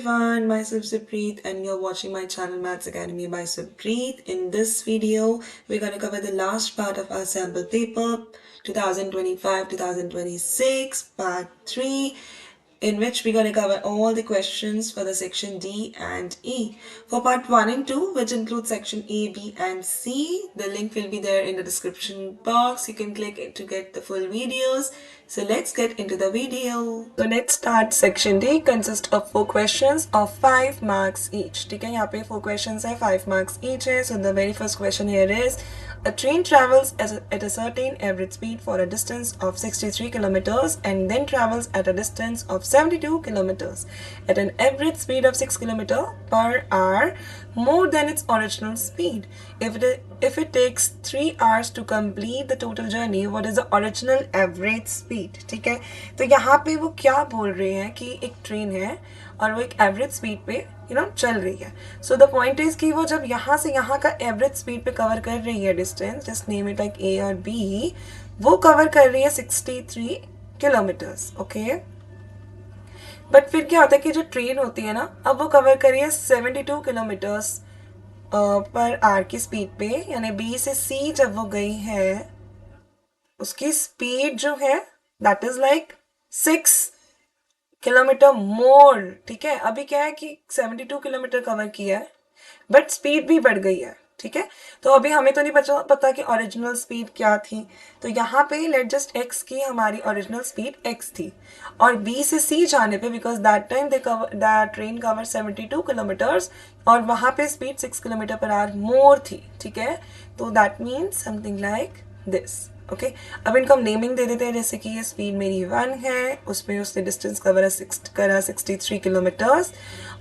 everyone, myself Supreet and you're watching my channel Maths Academy by Supreet. In this video, we're going to cover the last part of our sample paper 2025-2026 part 3, in which we're going to cover all the questions for the section D and E. For part 1 and 2, which includes section A, B and C, the link will be there in the description box. You can click it to get the full videos. So let's get into the video. So let's start. Section D consists of 4 questions of 5 marks each. ठीक है, यहाँ पे 4 questions है, 5 marks each है. So the very first question here is, a train travels at a certain average speed for a distance of 63 kilometers and then travels at a distance of 72 kilometers at an average speed of 6 kilometers per hour, more than its original speed. If it takes 3 hours to complete the total journey, what is the original average speed? ठीक है, तो यहाँ पे वो क्या बोल रहे हैं कि एक ट्रेन है और वो एक एवरेज स्पीड पे चल रही है. सो द पॉइंट इज कि वो जब यहाँ से यहाँ का एवरेज स्पीड पे कवर कर रही है distance, just name it like a और बी, वो कवर कर रही है 63 किलोमीटर्स. ओके, बट फिर क्या होता है कि जो ट्रेन होती है ना, अब वो कवर कर रही है 72 किलोमीटर्स पर आवर की स्पीड पे, यानी बी से सी जब वो गई है उसकी स्पीड जो है दैट इज लाइक 6 किलोमीटर मोर. ठीक है, अभी क्या है कि 72 किलोमीटर कवर किया है बट स्पीड भी बढ़ गई है. ठीक है, तो अभी हमें तो नहीं पता कि ओरिजिनल स्पीड क्या थी. तो यहाँ पे लेट जस्ट एक्स की हमारी ओरिजिनल स्पीड एक्स थी और बी से सी जाने पे, because that time that train cover 72 kilometres और वहाँ पे स्पीड 6 किलोमीटर पर आवर मोर थी. ठीक है, तो that means something like this. Okay, अब इनको हम नेमिंग दे देते हैं, जैसे कि ये स्पीड मेरी 1 है, उसमें उसने डिस्टेंस करा 63 किलोमीटर्स,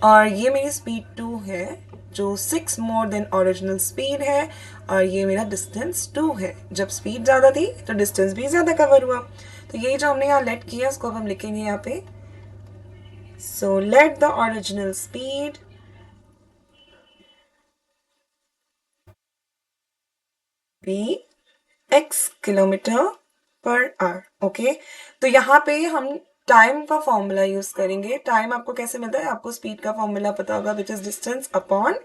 और ये मेरी स्पीड 2 है जो 6 मोर देन ओरिजिनल स्पीड है, और ये मेरा डिस्टेंस 2 है. जब स्पीड ज़्यादा थी तो डिस्टेंस भी ज़्यादा कवर हुआ. तो ये जो हमने यहाँ लेट किया उसको अब हम लिखेंगे यहाँ पे. So let the original speed be x kilometre per hour. Okay, तो यहाँ पे हम टाइम का फॉर्मूला यूज करेंगे. टाइम आपको कैसे मिलता है, आपको स्पीड का फॉर्मूला पता होगा, विच इज डिस्टेंस अपॉन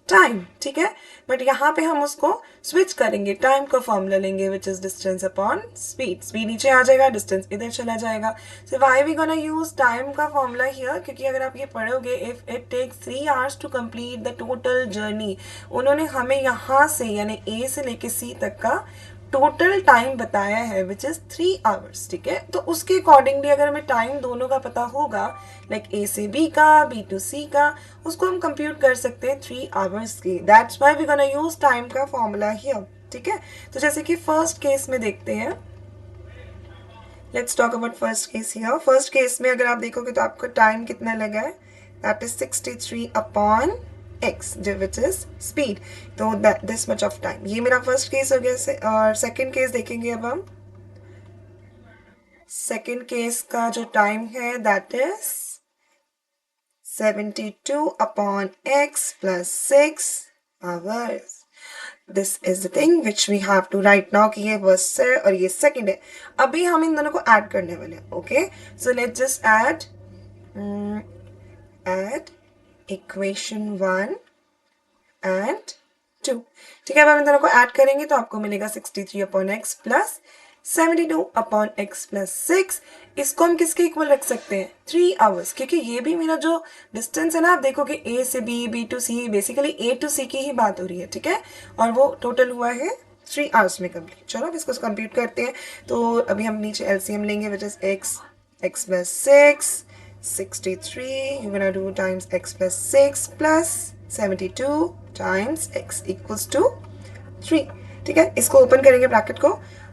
टाइम. ठीक है, बट यहाँ पे हम उसको स्विच करेंगे, टाइम का फॉर्मूला लेंगे which is distance upon speed. Speed नीचे आ जाएगा, डिस्टेंस इधर चला जाएगा. So why we gonna use time का फॉर्मूला हियर, क्योंकि अगर आप ये पढ़ोगे, if it takes 3 hours to complete the total journey, उन्होंने हमें यहाँ से यानी ए से लेके सी तक का टोटल टाइम बताया है विच इज 3 आवर्स. ठीक है, तो उसके अकॉर्डिंगली अगर हमें टाइम दोनों का पता होगा, लाइक ए से बी का, बी टू सी का, उसको हम कंप्यूट कर सकते हैं 3 आवर्स की. That's why we gonna use time का फॉर्मूला हियर. ठीक है, तो जैसे कि फर्स्ट केस में देखते हैं, let's talk about first case here. First case में अगर आप देखोगे तो आपको टाइम कितना लगा है, that is 63 upon x, which is speed. तो this much of time. ये मेरा फर्स्ट केस हो गया. और सेकेंड केस देखेंगे अब हम. सेकेंड केस का जो टाइम है that is 72 upon x plus 6 hours. This is the thing which we have to write now कि ये फर्स्ट है और ये सेकेंड है. अभी हम इन दोनों को ऐड करने वाले हैं. Okay, so let's just add equation 1 and 2. ठीक है, अब हम इन दोनों को ऐड करेंगे तो आपको मिलेगा 63 upon x plus 72 upon x plus 6. इसको हम किसके इक्वल रख सकते हैं, 3 आवर्स, क्योंकि ये भी मेरा जो डिस्टेंस है ना, आप देखोगे ए से B, B to C, basically A to C की ही बात हो रही है. ठीक है, और वो टोटल हुआ है 3 आवर्स में कंप्लीट. चलो अब इसको कंप्यूट करते हैं. तो अभी हम नीचे एलसीएम लेंगे which is x plus 6, 63, you're gonna do times x plus 6 plus 72 times x equals to 3. ठीक है, इसको ओपन करेंगे ब्रैकेट को,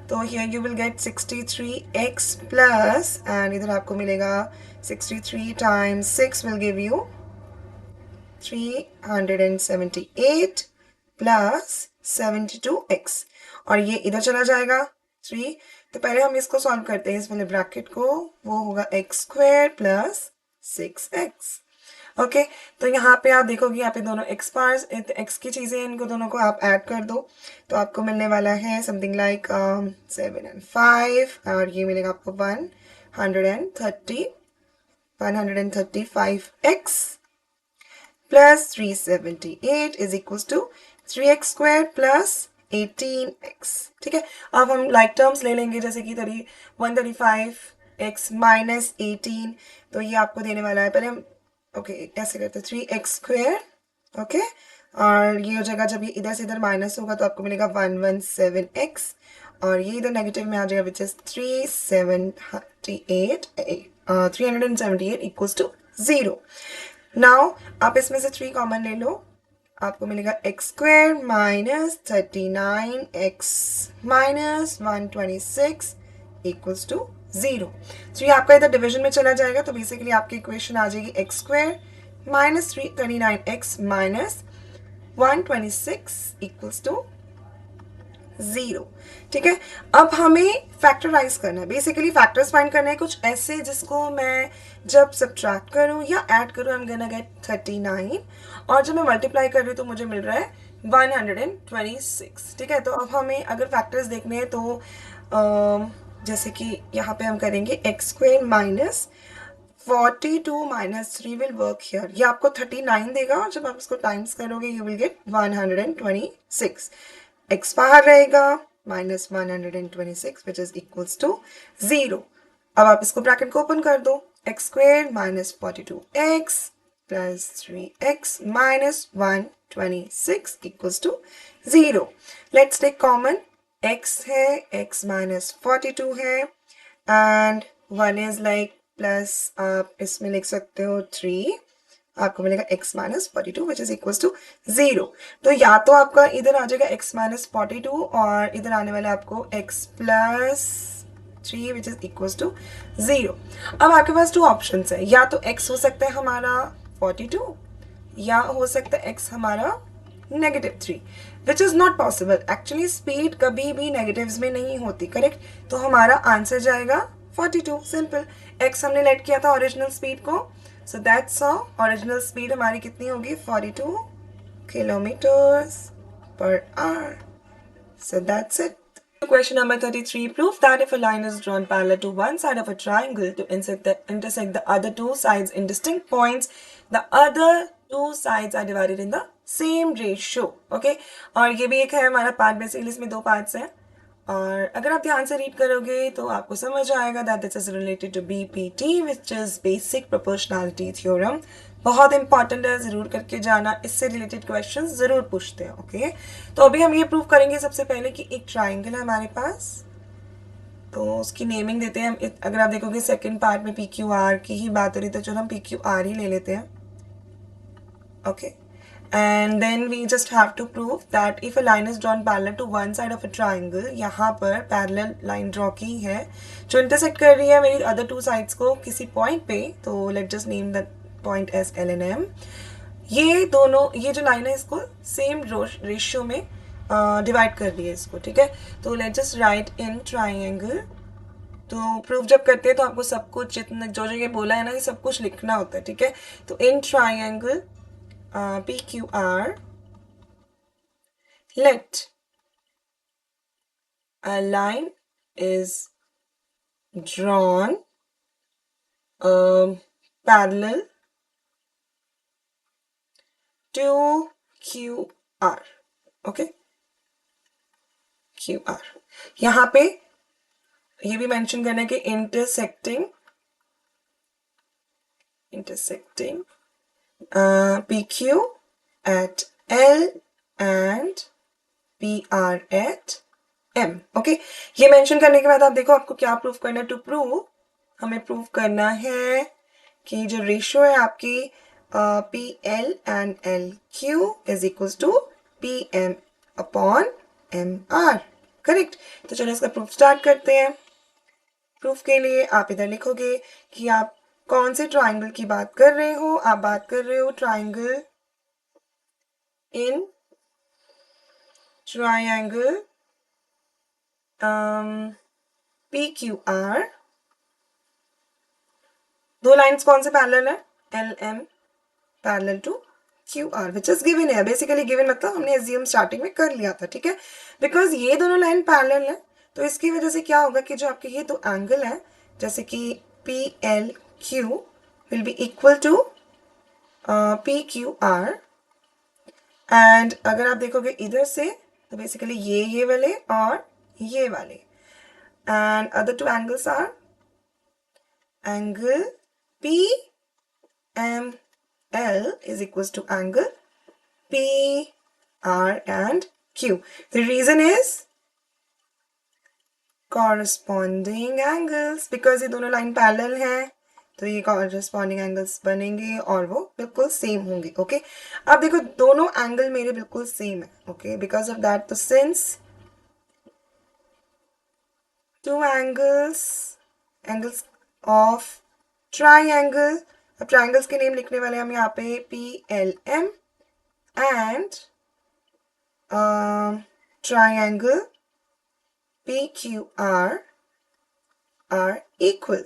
तो here you will get 63x plus, and इधर आपको मिलेगा 63 times 6 will give you 378 plus 72x, और ये इधर चला जाएगा 3. तो पहले हम इसको सॉल्व करते हैं, इस वाले ब्रैकेट को. वो होगा x square plus 6x. Okay, तो यहाँ पे आप देखोगे, यहाँ पे दोनों x की चीज़ें, इनको दोनों को आप ऐड कर दो तो आपको मिलने वाला है समथिंग लाइक 7 and 5, और ये मिलेगा आपको 135x plus 378 is equals to 3x square plus 18x। ठीक है, अब हम लाइक टर्म्स ले लेंगे, जैसे कि 135x माइनस 18, तो ये आपको देने वाला है, पहले हम ओके ऐसे करते हैं 3x स्क्वायर, ओके, और ये हो जाएगा, जब ये इधर से इधर माइनस होगा तो आपको मिलेगा 117x, और ये इधर नेगेटिव में आ जाएगा, which is 378 equals to 0। Now आप इसमें से 3 कॉमन ले लो, आपको मिलेगा x square minus 39x minus 126 equals to 0। तो ये आपका इधर डिवीजन में चला जाएगा, तो बेसिकली आपकी इक्वेशन आ जाएगी x square minus 39x minus 126 equals to 0। ठीक है, अब हमें फैक्टराइज करना है, बेसिकली फैक्टर्स फाइंड करना है कुछ ऐसे जिसको मैं जब सब्ट्रैक्ट करूं या ऐड करूं आई एम गोना गेट 39, और जब मैं मल्टीप्लाई कर रही हूं तो मुझे मिल रहा है 126। ठीक है, तो अब हमें अगर फैक्टर्स देखने हैं तो जैसे कि यहाँ पे हम करेंगे x square minus 42 minus 3 will work here, ये आपको 39 देगा, और जब आप इसको टाइम्स करोगे यू विल गेट 126। x बाहर रहेगा minus 126 which is equals to 0। अब आप इसको ब्रैकेट को ओपन कर दो, x square minus 42x plus 3x minus 126 equals to 0। Let's take common, x है, x माइनस 42 है, एंड 1 इज लाइक प्लस, आप इसमें लिख सकते हो 3, आपको मिलेगा x minus 42 which is equals to 0। तो या तो आपका इधर आ जाएगा x माइनस 42, और इधर आने वाला आपको x plus 3 which is equals to 0। अब आपके पास 2 ऑप्शन है, या तो x हो सकता है हमारा 42, या हो सकता है x हमारा -3, which is not possible. Actually speed कभी भी नेगेटिव्स में नहीं होती, करेक्ट, तो हमारा आंसर जाएगा 42, सिंपल। x हमने लेट किया था ओरिजिनल स्पीड को, so that's how original speed हमारी कितनी होगी 42 kilometres per hour. So that's it. Question number 33. Prove that if a line is drawn parallel to one side of a triangle to intersect the other two sides in distinct points, the other two sides are divided in the same ratio. Okay? और ये भी एक है हमारा part, basically इसमें 2 parts हैं, और अगर आप ध्यान से रीड करोगे तो आपको समझ आएगा that this is related to BPT which is basic proportionality theorem. बहुत इंपॉर्टेंट है, जरूर करके जाना, इससे रिलेटेड क्वेश्चंस जरूर पूछते हैं। ओके, तो अभी हम ये प्रूव करेंगे सबसे पहले कि एक ट्राइंगल है हमारे पास, तो उसकी नेमिंग देते हैं हम। अगर आप देखोगे सेकंड पार्ट में पी क्यू आर की ही बात हो रही, तो चलो हम पी क्यू आर ही ले लेते हैं। Okay, and then we just have to prove that if a line is drawn parallel to one side of a triangle, यहाँ पर parallel line draw की है जो intersect कर रही है मेरी other two sides को किसी point पे, तो let's just name that point as L and M। ये दोनों, ये जो लाइन है इसको सेम रेशियो में डिवाइड कर दिए इसको। ठीक है, तो let's just write in triangle। तो प्रूफ जब करते हैं तो आपको सब कुछ जितना जो ये बोला है ना, ये सब कुछ लिखना होता है। ठीक है, तो in triangle PQR, let a line is drawn parallel to QR. Okay, QR, यहाँ पे ये भी मेंशन करना है कि intersecting PQ at L and PR at M। Okay, ये मेंशन करने के बाद आप देखो आपको क्या प्रूफ करना है। टू प्रूव हमें प्रूव करना है कि जो रेशियो है आपकी P L and L Q is equals to P M upon M R, correct. तो चलो इसका प्रूफ स्टार्ट करते हैं। प्रूफ के लिए आप इधर लिखोगे कि आप कौन से ट्राइंगल की बात कर रहे हो। आप बात कर रहे हो triangle in triangle PQR, 2 lines कौन से पैरेलल है, LM parallel to QR which is given है। बेसिकली गिवन मतलब हमने एज्यूम स्टार्टिंग में कर लिया था। ठीक है, बिकॉज ये दोनों लाइन पैरेलल है तो इसकी वजह से क्या होगा कि जो आपके ये 2 एंगल है, जैसे कि PLQ will be equal to P Q R, and अगर आप देखोगे इधर से तो बेसिकली ये वाले और ये वाले, and other two angles are angle PML is equals to angle PR and Q. The reason is corresponding angles, because ये दोनों लाइन पैरेलल हैं तो ये corresponding angles बनेंगे और वो बिल्कुल सेम होंगे. ओके, अब देखो दोनों एंगल मेरे बिल्कुल सेम है. ओके, बिकॉज ऑफ दैट, तो since two angles of triangle, अब ट्राइंगल्स के नेम लिखने वाले हम यहाँ पे PLM and triangle PQR are equal.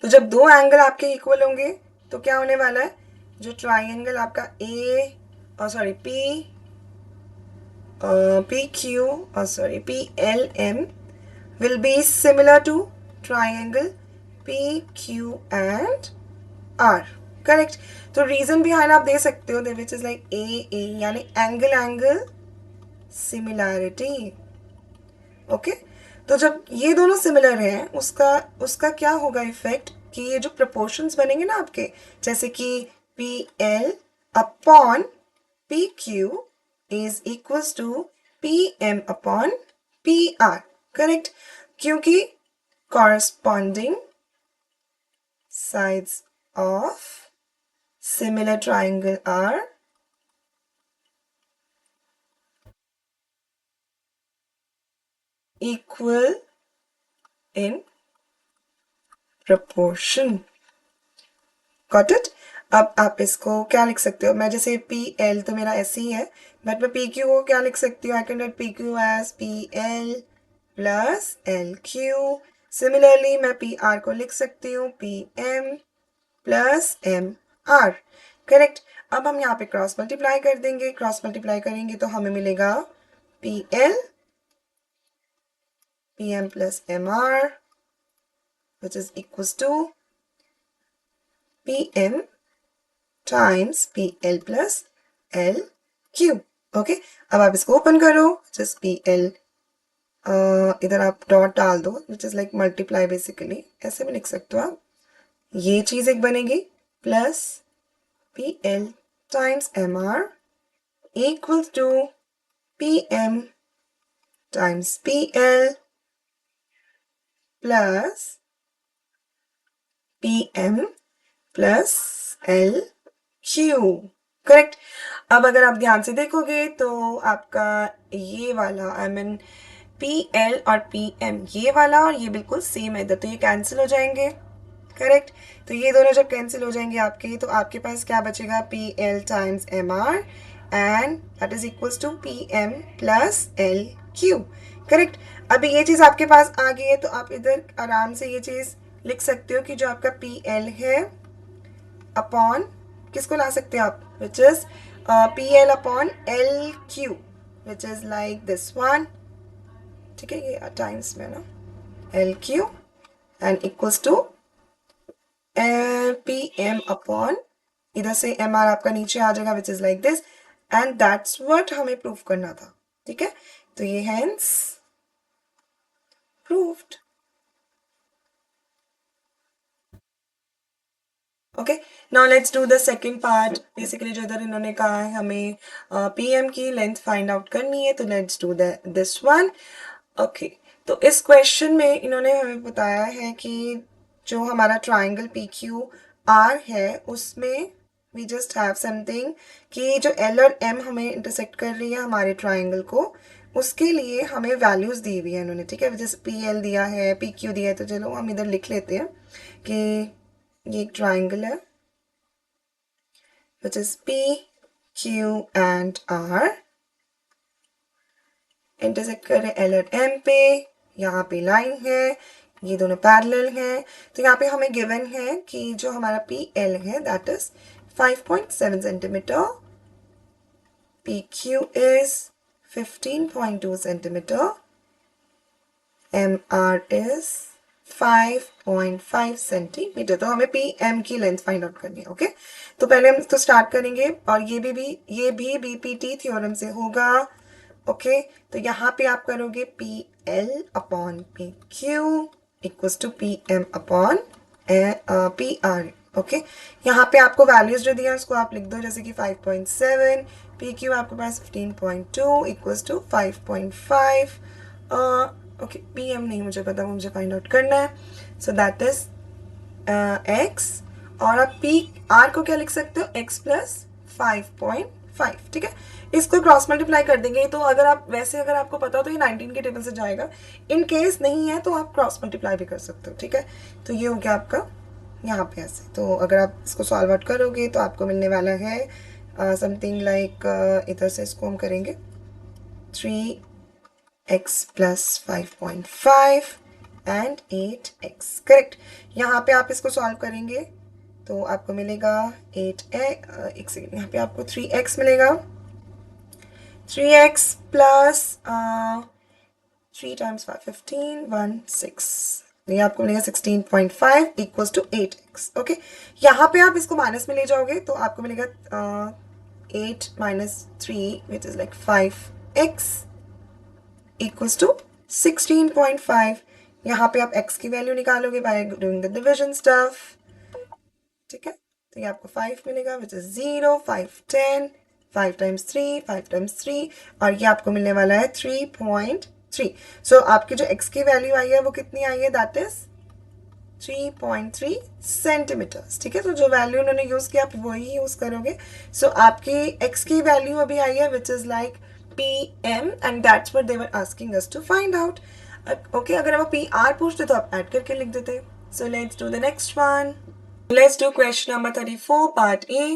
तो जब दो एंगल आपके इक्वल होंगे तो क्या होने वाला है, जो ट्राइंगल आपका PLM will be similar to triangle PQ and R. Correct. तो रीजन बिहाइंड आप दे सकते हो, विच इज लाइक ए यानी एंगल सिमिलैरिटी. ओके, तो जब ये दोनों सिमिलर हैं उसका क्या होगा इफेक्ट, कि ये जो प्रपोर्शंस बनेंगे ना आपके, जैसे कि PL upon PQ is equals to PM upon PR. Correct, क्योंकि corresponding sides of similar triangle are equal in proportion. Got it? अब आप इसको क्या लिख सकते हो, मैं जैसे PL तो मेरा ऐसे ही है, बट मैं PQ को क्या लिख सकती हूँ, I can write PQ as PL plus LQ. Similarly मैं PR को लिख सकती हूँ PM प्लस MR. करेक्ट. अब हम यहाँ पे क्रॉस मल्टीप्लाई कर देंगे, क्रॉस मल्टीप्लाई करेंगे तो हमें मिलेगा PL PM plus MR, which is equals to PM times PL plus LQ. Okay, अब आप इसको ओपन करो, जस्ट PL, इधर आप डॉट डाल दो, विच इज लाइक मल्टीप्लाई बेसिकली, ऐसे भी लिख सकते हो आप. ये चीज एक बनेगी plus PL times MR equals to PM times PL plus PM plus LQ. Correct. अब अगर आप ध्यान से देखोगे तो आपका ये वाला PL और PM, ये वाला और ये बिल्कुल सेम है इधर, तो ये कैंसिल हो जाएंगे. करेक्ट. तो ये दोनों जब कैंसिल हो जाएंगे आपके, तो आपके पास क्या बचेगा, PL times MR and that is equals to PM plus LQ. Correct. अभी ये चीज़ आपके पास आ गई है तो आप इधर आराम से ये चीज़ लिख सकते हो कि जो आपका PL है अपॉन किसको ला सकते हो आप, which is PL upon LQ, which is like this one. ठीक है, ये टाइम्स में ना LQ and equals to PM upon, इधर से MR आपका नीचे आ जाएगा, which is like this, and that's what हमें प्रूफ करना था. ठीक है, तो ये hence proved. Okay, now let's do the second part. Basically जो इधर इन्होंने कहा है हमें PM की लेंथ फाइंड आउट करनी है, तो let's do this one. Okay, तो इस क्वेश्चन में इन्होंने हमें बताया है कि जो हमारा ट्राइंगल PQR है उसमें we just have something कि जो L और M हमें इंटरसेक्ट कर रही है हमारे ट्राइंगल को, उसके लिए हमें वैल्यूज दी हुई है इन्होंने. ठीक है, जैसे PL दिया है, PQ दिया है, तो चलो हम इधर लिख लेते हैं कि ये एक ट्राइंगल है which is PQ and R, intersect कर रहे L और M पे, यहाँ पे लाइन है, ये दोनों पैरेलल हैं. तो यहाँ पे हमें गिवन है कि जो हमारा PL है that is 5.7 centimetre, PQ is 15.2 centimeter, MR is 5.5 centimetre. तो हमें पी एम की लेंथ फाइंड आउट करनी है। ओके, तो पहले हम तो स्टार्ट करेंगे और ये भी बीपीटी थ्योरम से होगा। ओके, तो यहाँ पे आप करोगे P L upon P Q equals to P M upon P R. Okay, यहाँ पे आपको वैल्यूज जो दिया उसको आप लिख दो, जैसे कि 5.7, पी क्यू आपके पास 15.2 equals to 5.5। Okay, P M नहीं मुझे पता, मुझे फाइंड आउट करना है। सो दैट इज एक्स, और आप पी आर को क्या लिख सकते हो, एक्स प्लस 5.5। ठीक है, इसको क्रॉस मल्टीप्लाई कर देंगे। तो अगर आप वैसे अगर आपको पता हो तो ये 19 के टेबल से जाएगा, इन केस नहीं है तो आप क्रॉस मल्टीप्लाई भी कर सकते हो। ठीक है, तो ये हो गया आपका यहाँ पे ऐसे। तो अगर आप इसको सॉल्व आउट करोगे तो आपको मिलने वाला है समथिंग लाइक इधर से इसको हम करेंगे 3x plus 5.5 and 8x। Correct, यहाँ पे आप इसको सॉल्व करेंगे तो आपको मिलेगा 8x, एक सेकेंड, यहाँ पे आपको 3x मिलेगा, 3x प्लस 3 टाइम्स 5 15 1 6, ये आपको मिलेगा 16.5 इक्वल्स टू 8x। ओके, यहाँ पे आप इसको माइनस में ले जाओगे तो आपको मिलेगा 8 minus 3 which is like 5x equals to 16.5। यहाँ पे आप x की वैल्यू निकालोगे by doing the division stuff. ठीक है, तो ये आपको 5 मिलेगा विच इज 0, 5 10, 5 टाइम्स 3, 5 टाइम्स 3, और ये आपको मिलने वाला है 3.3। सो आपकी जो x की वैल्यू आई है वो कितनी आई है, दैट इज 3.3 सेंटीमीटर्स। ठीक है, तो जो वैल्यू उन्होंने यूज किया आप वही यूज करोगे। सो आपकी x की वैल्यू अभी आई है which is like pm and that's what they were asking us to find out. Okay, अगर वो pr पूछते तो आप ऐड करके लिख देते। So let's do the next one. Let's do question number 34, part A.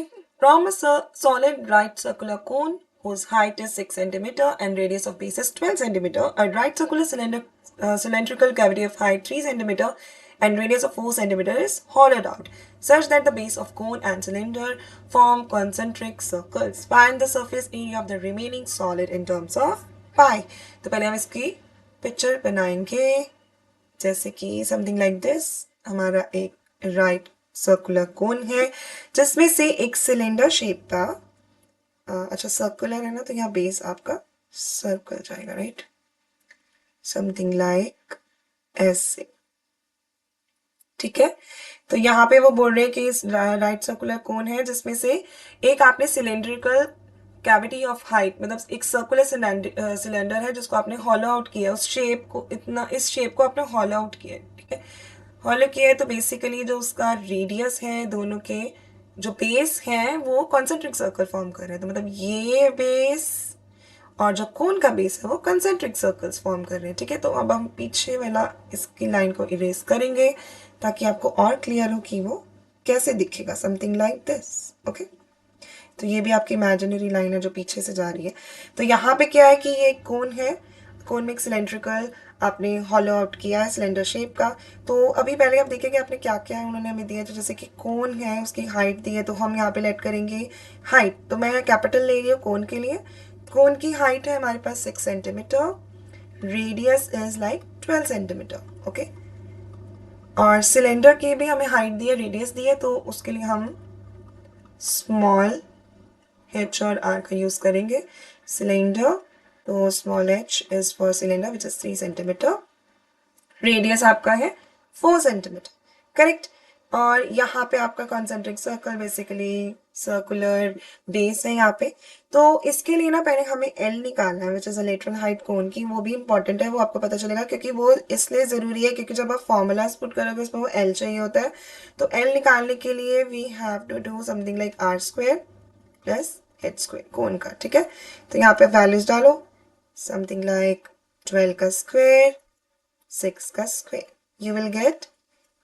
From a solid right circular cone whose height is 6 cm and radius of base is 12 cm, a right circular cylindrical cavity of height 3 cm and radius of 4 cm is hollowed out, such that the base of cone and cylinder form concentric circles. Find the surface area of the remaining solid in terms of pi. तो पहले हम इसकी picture बनाएंगे, जैसे कि something like this. हमारा एक right circular cone है जिसमें से एक सिलेंडर शेप का अच्छा सर्कुलर है ना, तो यहाँ बेस आपका सर्कल जाएगा, राइट, समथिंग लाइक ऐसे। ठीक है, तो यहाँ पे वो बोल रहे हैं कि इस राइट सर्कुलर कोन है जिसमें से एक आपने सिलेंड्रिकल कैविटी ऑफ हाइट, मतलब एक सर्कुलर सिलेंडर है जिसको आपने हॉलो आउट किया, उस शेप को इस शेप को आपने हॉलो आउट किया। ठीक है, हॉलो किया है तो बेसिकली जो उसका रेडियस है, दोनों के जो बेस हैं वो कॉन्सेंट्रिक सर्कल फॉर्म कर रहे हैं। तो मतलब ये बेस और जो कोन का बेस है वो कंसेंट्रिक सर्कल्स फॉर्म कर रहे हैं। ठीक है, तो अब हम पीछे वाला इसकी लाइन को इरेज करेंगे ताकि आपको और क्लियर हो कि वो कैसे दिखेगा, समथिंग लाइक दिस। ओके, तो ये भी आपकी इमेजिनरी लाइन है जो पीछे से जा रही है। तो यहाँ पे क्या है कि ये कोन है, कोन में एक सिलेंड्रिकल आपने हॉलो आउट किया है सिलेंडर शेप का। तो अभी पहले आप देखेंगे आपने क्या क्या है उन्होंने हमें दिया, तो जैसे कि कोन है उसकी हाइट दी है तो हम यहाँ पे लेट करेंगे हाइट। तो मैं कैपिटल ले रही हूँ कोन के लिए। कोन की हाइट है हमारे पास 6 centimetre, radius is like 12 centimetre. Okay, और सिलेंडर की भी हमें हाइट दी है, रेडियस दी है, तो उसके लिए हम स्मॉल h और r का यूज करेंगे। सिलेंडर, तो small h is for cylinder which is 3 centimetre, radius आपका है 4 सेंटीमीटर। करेक्ट, और यहाँ पे आपका concentric circle basically circular base है यहाँ पे। तो इसके लिए ना पहले हमें L निकालना है which is a lateral height cone की, वो भी इंपॉर्टेंट है, वो आपको पता चलेगा क्योंकि वो इसलिए ज़रूरी है क्योंकि जब आप फॉर्मूलाज पुट करोगे उसमें वो L चाहिए होता है। तो L निकालने के लिए we have to do something like r square plus h square cone का। ठीक है, तो यहाँ पे वैल्यूज डालो, समथिंग लाइक 12 का स्क्वायर 6 का square, you will gate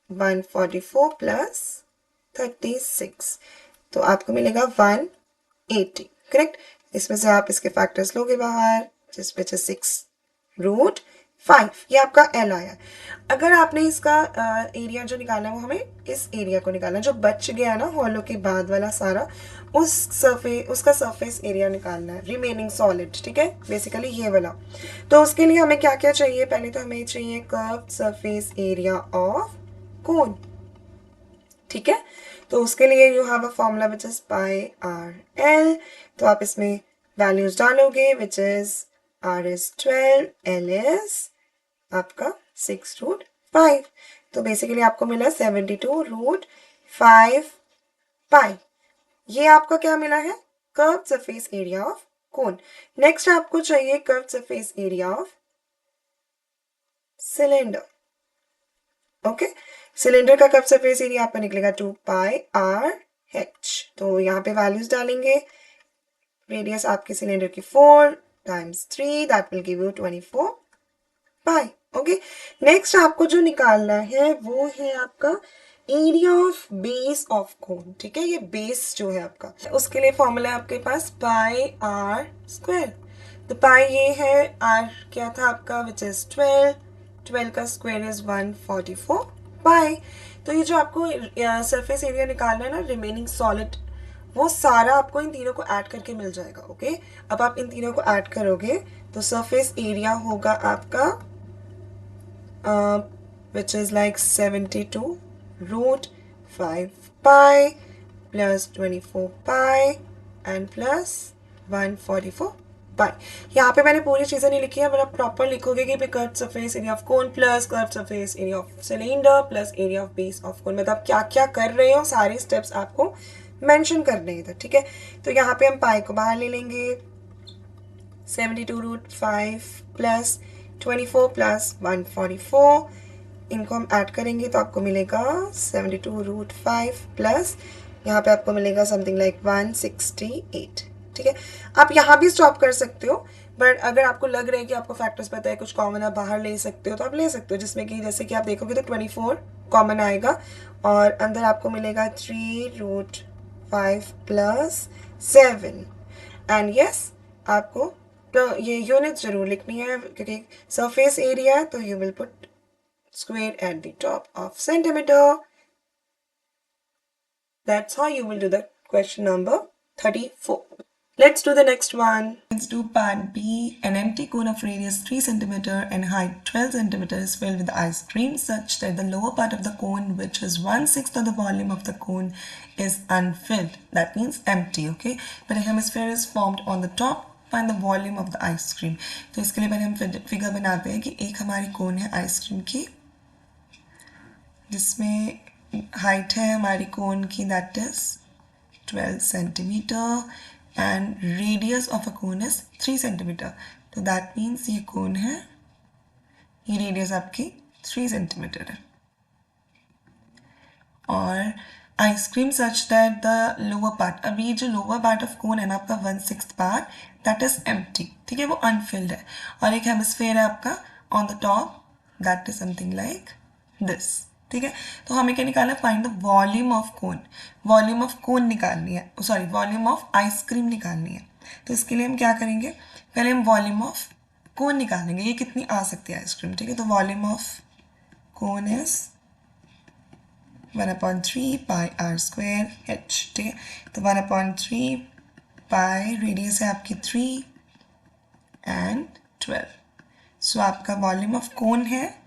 144 plus 36, तो आपको मिलेगा 180। करेक्ट, इसमें से आप इसके फैक्टर्स लोगे बाहर, जिस पे 6 रूट 5, ये आपका एल आया। अगर आपने इसका एरिया जो निकालना है वो हमें इस एरिया को निकालना है, जो बच गया ना हॉलो के बाद वाला सारा, उसका सरफेस एरिया निकालना है, रिमेनिंग सॉलिड, ठीक है, बेसिकली ये वाला। तो उसके लिए हमें क्या क्या चाहिए, पहले तो हमें चाहिए curved surface area of cone, ठीक है। तो उसके लिए you have a formula which is pi r l, तो आप इसमें वैल्यूज डालोगे, which is r is 12, l is आपका 6√5, तो बेसिकली आपको मिला 72√5 पाई। ये आपका क्या मिला है, curve surface area of cone. Next आपको चाहिए curve surface area of cylinder. Okay, cylinder का कर्व सरफेस एरिया आपका निकलेगा 2πr/h, तो यहाँ पे वैल्यूज डालेंगे, रेडियस आपके सिलेंडर की 4 × 3, that will give you 24 pi. Okay, next आपको जो निकालना है वो है आपका area of base of cone, ठीक है, ये बेस जो है आपका, उसके लिए फॉर्मूला है आपके पास πr²। तो पाई ये है, आर क्या था आपका, विच इज 12, 12 का स्क्वायर इज 144 पाई। तो ये जो आपको सरफेस एरिया निकालना है ना, रिमेनिंग सॉलिड, वो सारा आपको इन तीनों को ऐड करके मिल जाएगा। ओके, अब आप इन तीनों को ऐड करोगे तो सरफेस एरिया होगा आपका which is like 72√5 pi plus 24 pi and plus 144 पाई। यहाँ पे मैंने पूरी चीज़ें नहीं लिखी है, बट आप प्रॉपर लिखोगे कि curved surface area of cone plus curved surface area of cylinder plus area of base of cone, मतलब क्या क्या कर रहे हो, सारे स्टेप्स आपको मेंशन करने हैं इधर, ठीक है। तो यहाँ पे हम पाई को बाहर ले लेंगे, 72√5 प्लस 24 प्लस 144, इनको हम ऐड करेंगे तो आपको मिलेगा 72√5 प्लस यहाँ पे आपको मिलेगा समथिंग लाइक 168, ठीक है। आप यहाँ भी स्टॉप कर सकते हो, बट अगर आपको लग रहा है कि आपको फैक्टर्स पता है, कुछ कॉमन आप बाहर ले सकते हो तो आप ले सकते हो, जिसमें कि जैसे कि आप देखोगे तो 24 कॉमन आएगा और अंदर आपको मिलेगा 3√5 प्लस 7 एंड यस, आपको तो ये यूनिट जरूर लिखनी है क्योंकि सरफेस एरिया है, तो you will put square at the top of centimeter. That's how you will do the question number 34. Let's do the next one. Let's do part B. An empty cone of radius 3 cm and height 12 cm is filled with ice cream such that the lower part of the cone, which is 1/6 of the volume of the cone, is unfilled. That means empty. Okay, but a hemisphere is formed on the top. Find the volume of the ice cream. तो इसके लिए पहले हम figure बनाते हैं कि एक हमारी कोन है आइसक्रीम की, जिसमें हाइट है हमारी कोन की that is 12 centimetre and radius of a cone is 3 centimetre. तो दैट मीन्स ये कोन है, ये रेडियस आपकी 3 सेंटीमीटर है, और ice cream such that the lower part, अब ये जो लोअर पार्ट ऑफ कोन है ना आपका 1/6 पार्ट, दैट इज एम्प्टी, ठीक है, वो अनफिल्ड है, और एक हेमिस्फेयर है आपका on the top, that is something like this, ठीक है। तो हमें क्या निकालना है, find the volume of cone, volume of कोन निकालनी है, सॉरी वॉल्यूम ऑफ आइसक्रीम निकालनी है। तो इसके लिए हम क्या करेंगे, पहले हम वॉल्यूम ऑफ कोन निकालेंगे, ये कितनी आ सकती है आइसक्रीम, ठीक है। तो volume of cone is 1/3 πr² h, ठीक है। तो 1/3 पाई, रेडियस है आपकी 3 एंड 12, सो आपका वॉल्यूम ऑफ कोन है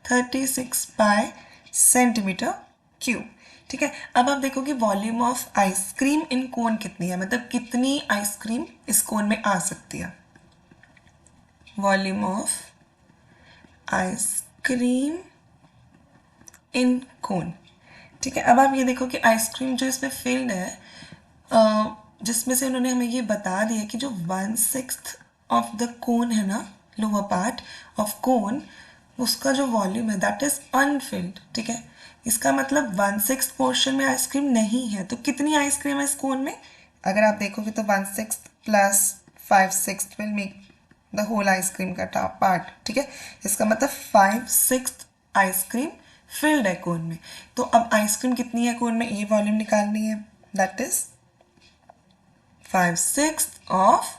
36 पाई सेंटीमीटर क्यूब, ठीक है। अब आप देखोगे वॉल्यूम ऑफ आइसक्रीम इन कोन कितनी है, मतलब कितनी आइसक्रीम इस कोन में आ सकती है, वॉल्यूम ऑफ आइसक्रीम इन कोन, ठीक है। अब आप ये देखो कि आइसक्रीम जो इसमें फिल्ड है, जिसमें से उन्होंने हमें ये बता दिया कि जो 1/6 ऑफ द कोन है ना, लोअर पार्ट ऑफ कोन, उसका जो वॉल्यूम है दैट इज अनफिल्ड, ठीक है। इसका मतलब 1/6 पोर्शन में आइसक्रीम नहीं है, तो कितनी आइसक्रीम है इस कोन में, अगर आप देखोगे तो 1/6 plus 5/6 will make the whole ice cream का पार्ट, ठीक है। इसका मतलब 5/6 आइसक्रीम फिल्ड है कोन में। तो अब आइसक्रीम कितनी है कोन में, ये वॉल्यूम निकालनी है, that is 5/6 of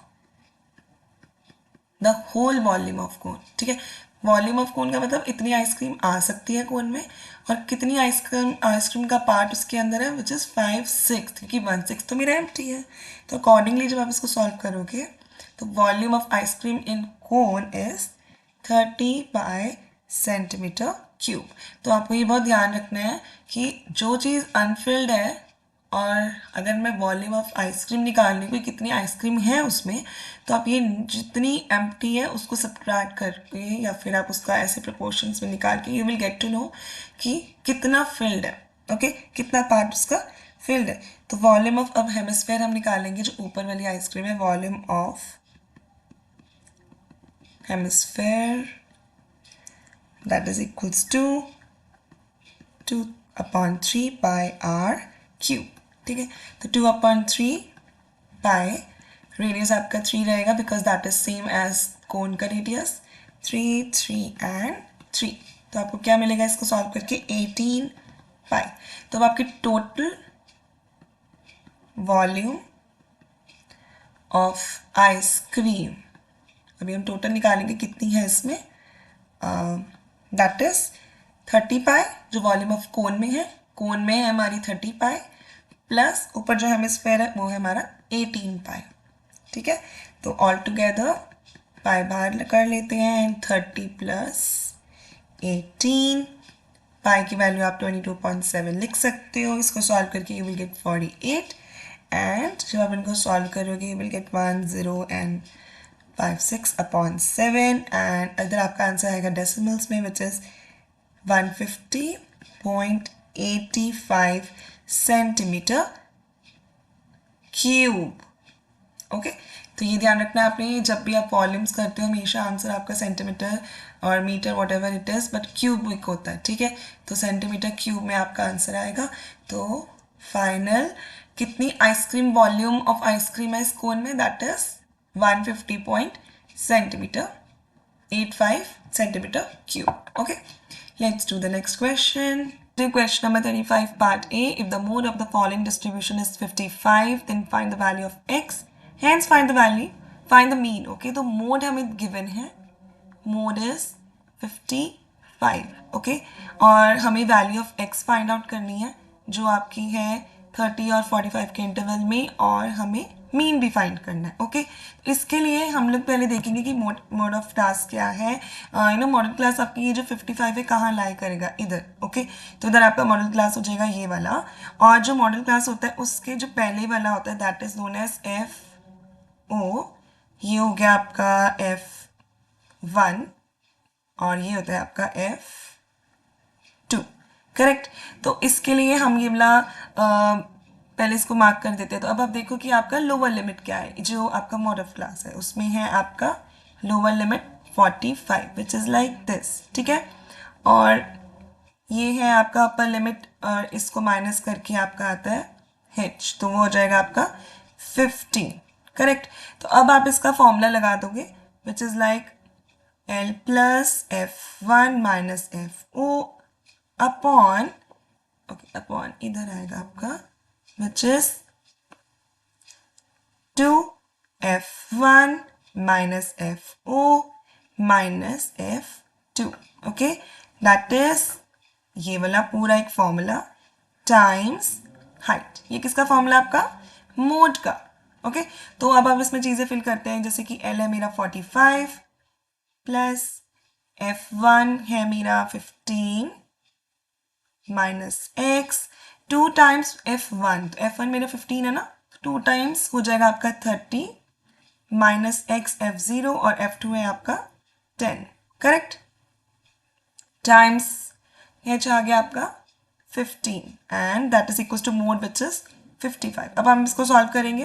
the whole volume of cone, ठीक है। वॉल्यूम ऑफ कोन का मतलब इतनी आइसक्रीम आ सकती है कोन में, और कितनी आइसक्रीम का पार्ट उसके अंदर है, विच इज़ 5/6, क्योंकि 1/6 तो मेरा एम्प्टी है। तो अकॉर्डिंगली जब आप इसको सॉल्व करोगे तो volume of ice cream in cone is 30 by centimetre cube. तो आपको ये बहुत ध्यान रखना है कि जो चीज़ अनफिल्ड है, और अगर मैं वॉल्यूम ऑफ आइसक्रीम निकालने को कितनी आइसक्रीम है उसमें, तो आप ये जितनी एम्प्टी है उसको सब्ट्रैक्ट करके या फिर आप उसका ऐसे प्रोपोर्शंस में निकाल के you will get to know कि कितना फिल्ड है, ओके, कितना पार्ट उसका फिल्ड है। तो वॉल्यूम ऑफ, अब हेमिस्फेयर हम निकालेंगे, जो ऊपर वाली आइसक्रीम है, volume of hemisphere that is equals to 2/3 pi r cube, ठीक है। तो 2/3 pi, रेडियस आपका 3 रहेगा because that is same as cone का रेडियस, 3, 3 एंड 3। तो आपको क्या मिलेगा इसको सॉल्व करके, 18 पाई। तो अब आपकी टोटल वॉल्यूम ऑफ आइसक्रीम, अभी हम टोटल निकालेंगे कितनी है इसमें, दैट इज 30 पाई, जो वॉल्यूम ऑफ कोन में है, कोन में है हमारी 30 पाई, प्लस ऊपर जो हेमिस्फेयर है वो है हमारा 18 पाई, ठीक है। तो ऑल टुगेदर पाई बाहर कर लेते हैं, 30 प्लस 18, पाई की वैल्यू आप 22.7 लिख सकते हो। इसको सॉल्व करके यू विल गेट 48, एंड जब आप इनको सॉल्व करोगे यू विल गेट 1056/7, एंड इधर आपका आंसर आएगा डेसिमल्स में, which is 150.85 centimetre cube, okay. तो ये ध्यान रखना आपने, जब भी आप वॉल्यूम्स करते हो हमेशा आंसर आपका सेंटीमीटर और metre whatever it is, but cubic होता है, ठीक है। तो सेंटीमीटर क्यूब में आपका आंसर आएगा। तो फाइनल कितनी आइसक्रीम, वॉल्यूम ऑफ आइसक्रीम है इस कोन में, that is 150.85 centimeter cube. Okay, let's do the next question. The question number 35, part A. If the mode of the following distribution is 55, then find the value of x. Hence, find the mean. Okay, तो mode हमें given है. Mode is 55. Okay, और हमें value of x find out करनी है, जो आपकी है 30 और 45 के इंटरवल में, और हमें मीन भी फाइंड करना है, ओके। इसके लिए हम लोग पहले देखेंगे कि मोड ऑफ क्लास क्या है। मॉडल क्लास आपकी ये जो 55 है कहाँ लाई करेगा, इधर, ओके। तो इधर आपका मॉडल क्लास हो जाएगा ये वाला, और जो मॉडल क्लास होता है उसके जो पहले वाला होता है that is known as FO, ये हो गया आपका F1, और ये होता है आपका F2, करेक्ट। तो इसके लिए हम ये वाला पहले इसको मार्क कर देते हैं। तो अब आप देखो कि आपका लोअर लिमिट क्या है, जो आपका मोड ऑफ क्लास है उसमें है आपका lower limit 45, which is like this, ठीक है। और ये है आपका अपर लिमिट, और इसको माइनस करके आपका आता है h, तो वो हो जाएगा आपका 15, करेक्ट। तो अब आप इसका फॉर्मूला लगा दोगे, which is like L plus F1 minus FO upon, okay, upon इधर आएगा आपका, which is 2F1 minus FO minus F2, okay, that is ये वाला पूरा एक फॉर्मूला टाइम्स हाइट। ये किसका फॉर्मूला, आपका मोड का, ओके। तो अब आप इसमें चीज़ें फिल करते हैं, जैसे कि L है मेरा 45 प्लस F1 है मेरा 15 माइनस x, 2 टाइम्स F1, तो F1 मेरा 15 है ना, 2 टाइम्स हो जाएगा आपका 30 माइनस x F0, और F2 है आपका 10, करेक्ट, टाइम्स h आ गया आपका 15, and that is equal to mode which is 55। अब हम इसको सॉल्व करेंगे,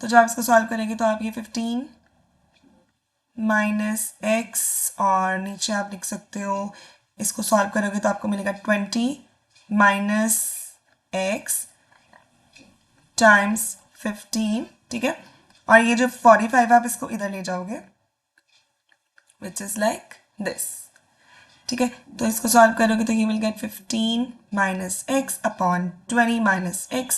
तो जब आप इसको सॉल्व करेंगे तो आप ये 15 माइनस x, और नीचे आप लिख सकते हो, इसको सॉल्व करोगे तो आपको मिलेगा 20 माइनस x टाइम्स 15, ठीक है। और ये जो 45 आप इसको इधर ले जाओगे, विच इज लाइक दिस, ठीक है। तो इसको सॉल्व करोगे तो ये will get 15 minus x upon 20 minus x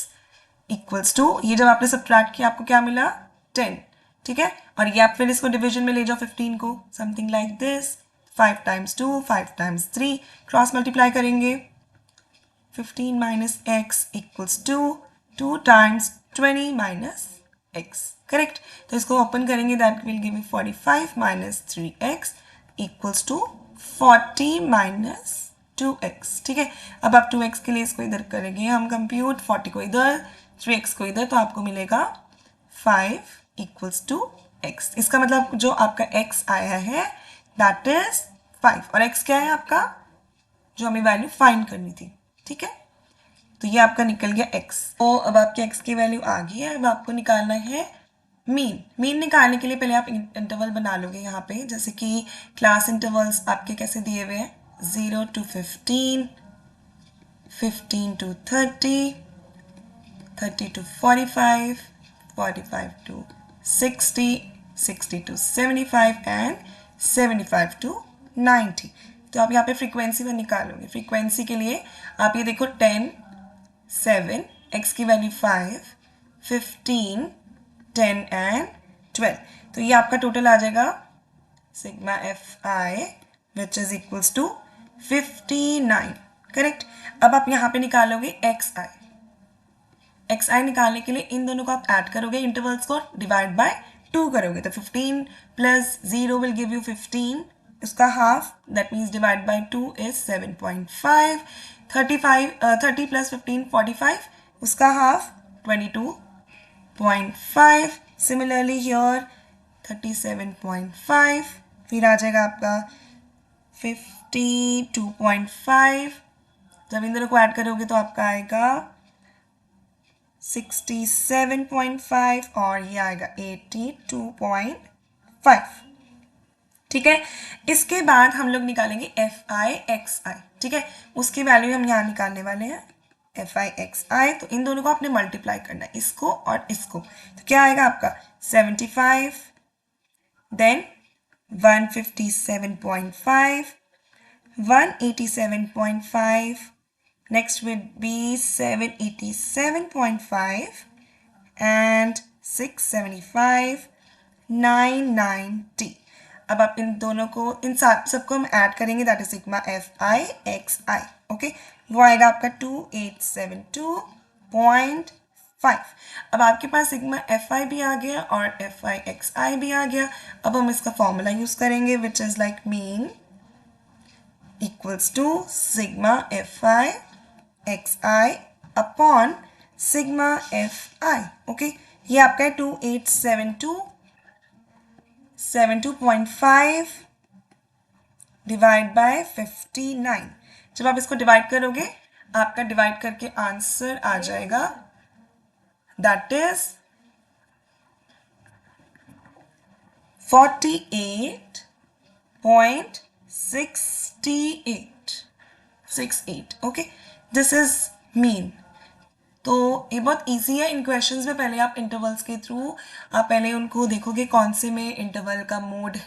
equals to, ये जब आपने सब्ट्रैक्ट किया आपको क्या मिला, 10, ठीक है, और ये आप फिर इसको डिवीजन में ले जाओ 15 को, something like this, 5 times 2, 5 times 3, cross multiply करेंगे, 15 minus x equals 2, 2 times 20 minus x, correct. तो इसको ओपन करेंगे, that will give you 45 minus 3x equals to 40 minus 2x, ठीक है। अब आप 2x के लिए इसको इधर करेंगे हम कंप्यूट, 40 को इधर, 3x को इधर, तो आपको मिलेगा 5 equals to x। इसका मतलब जो आपका x आया है दैट इज 5, और x क्या है आपका, जो हमें वैल्यू फाइंड करनी थी, ठीक है। तो ये आपका निकल गया x। तो अब आपके x की वैल्यू आ गई है, अब आपको निकालना है मीन। मीन निकालने के लिए पहले आप इंटरवल बना लोगे यहाँ पे, जैसे कि क्लास इंटरवल्स आपके कैसे दिए हुए हैं, 0 to 15, 15 to 30, 30 to 45, 45 to 60, 60 to 75 and 75 to 90। तो आप यहाँ पे फ्रीक्वेंसी में निकालोगे। फ्रीक्वेंसी के लिए आप ये देखो 10, 7, x की वैल्यू 5, 15, 10 एंड 12। तो ये आपका टोटल आ जाएगा sigma f i which is equals to 59, correct. अब आप यहाँ पे निकालोगे एक्स आई निकालने के लिए इन दोनों को आप ऐड करोगे, इंटरवल्स को डिवाइड बाय 2 करोगे, तो 15 प्लस 0 विल गिव यू 15, उसका half, that means divide by 2 is 7.5, 30 plus 15 45, उसका हाफ 22.5, सिमिलरली हियर 37.5, फिर आ जाएगा आपका 52.5, जब इन दोनों को ऐड करोगे तो आपका आएगा 67.5 और ये आएगा 82.5, ठीक है। इसके बाद हम लोग निकालेंगे एफ आई एक्स आई, ठीक है। उसकी वैल्यू हम यहाँ निकालने वाले हैं, एफ आई एक्स आई। तो इन दोनों को आपने मल्टीप्लाई करना है, इसको और इसको, तो क्या आएगा आपका 75, then 157.5, 187.5, next would be 787.5 and 675, 990। अब आप इन दोनों को, इन सबको हम ऐड करेंगे, that is sigma f i x I, okay. वो आएगा आपका 2872.5। अब आपके पास सिग्मा एफ आई भी आ गया और एफ आई एक्स आई भी आ गया। अब हम इसका फॉर्मूला यूज करेंगे which is like mean equals to sigma f i x i upon sigma f i, okay. ये आपका है 2872.5 डिवाइड बाय 59। जब आप इसको डिवाइड करोगे, आपका डिवाइड करके आंसर आ जाएगा, that is 48.68, okay. This is mean. तो ये बहुत इजी है। इन क्वेश्चंस में पहले आप इंटरवल्स के थ्रू आप पहले उनको देखोगे कौन से में इंटरवल का मोड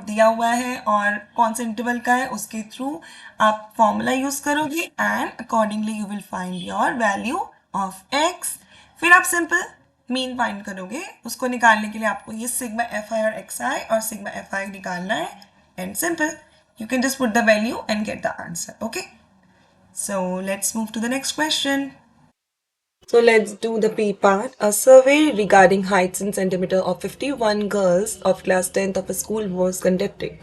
दिया हुआ है और कौन से इंटरवल का है, उसके थ्रू आप फॉर्मूला यूज करोगे and accordingly you will find your value of x. फिर आप सिंपल मीन फाइंड करोगे। उसको निकालने के लिए आपको ये सिग्मा एफ आई और एक्स आई और सिग्मा एफ आई निकालना है and simple you can just put the value and get the answer, okay? So let's move to the next question. So let's do the P part. A survey regarding heights in centimeter of 51 girls of class 10th of a school was conducted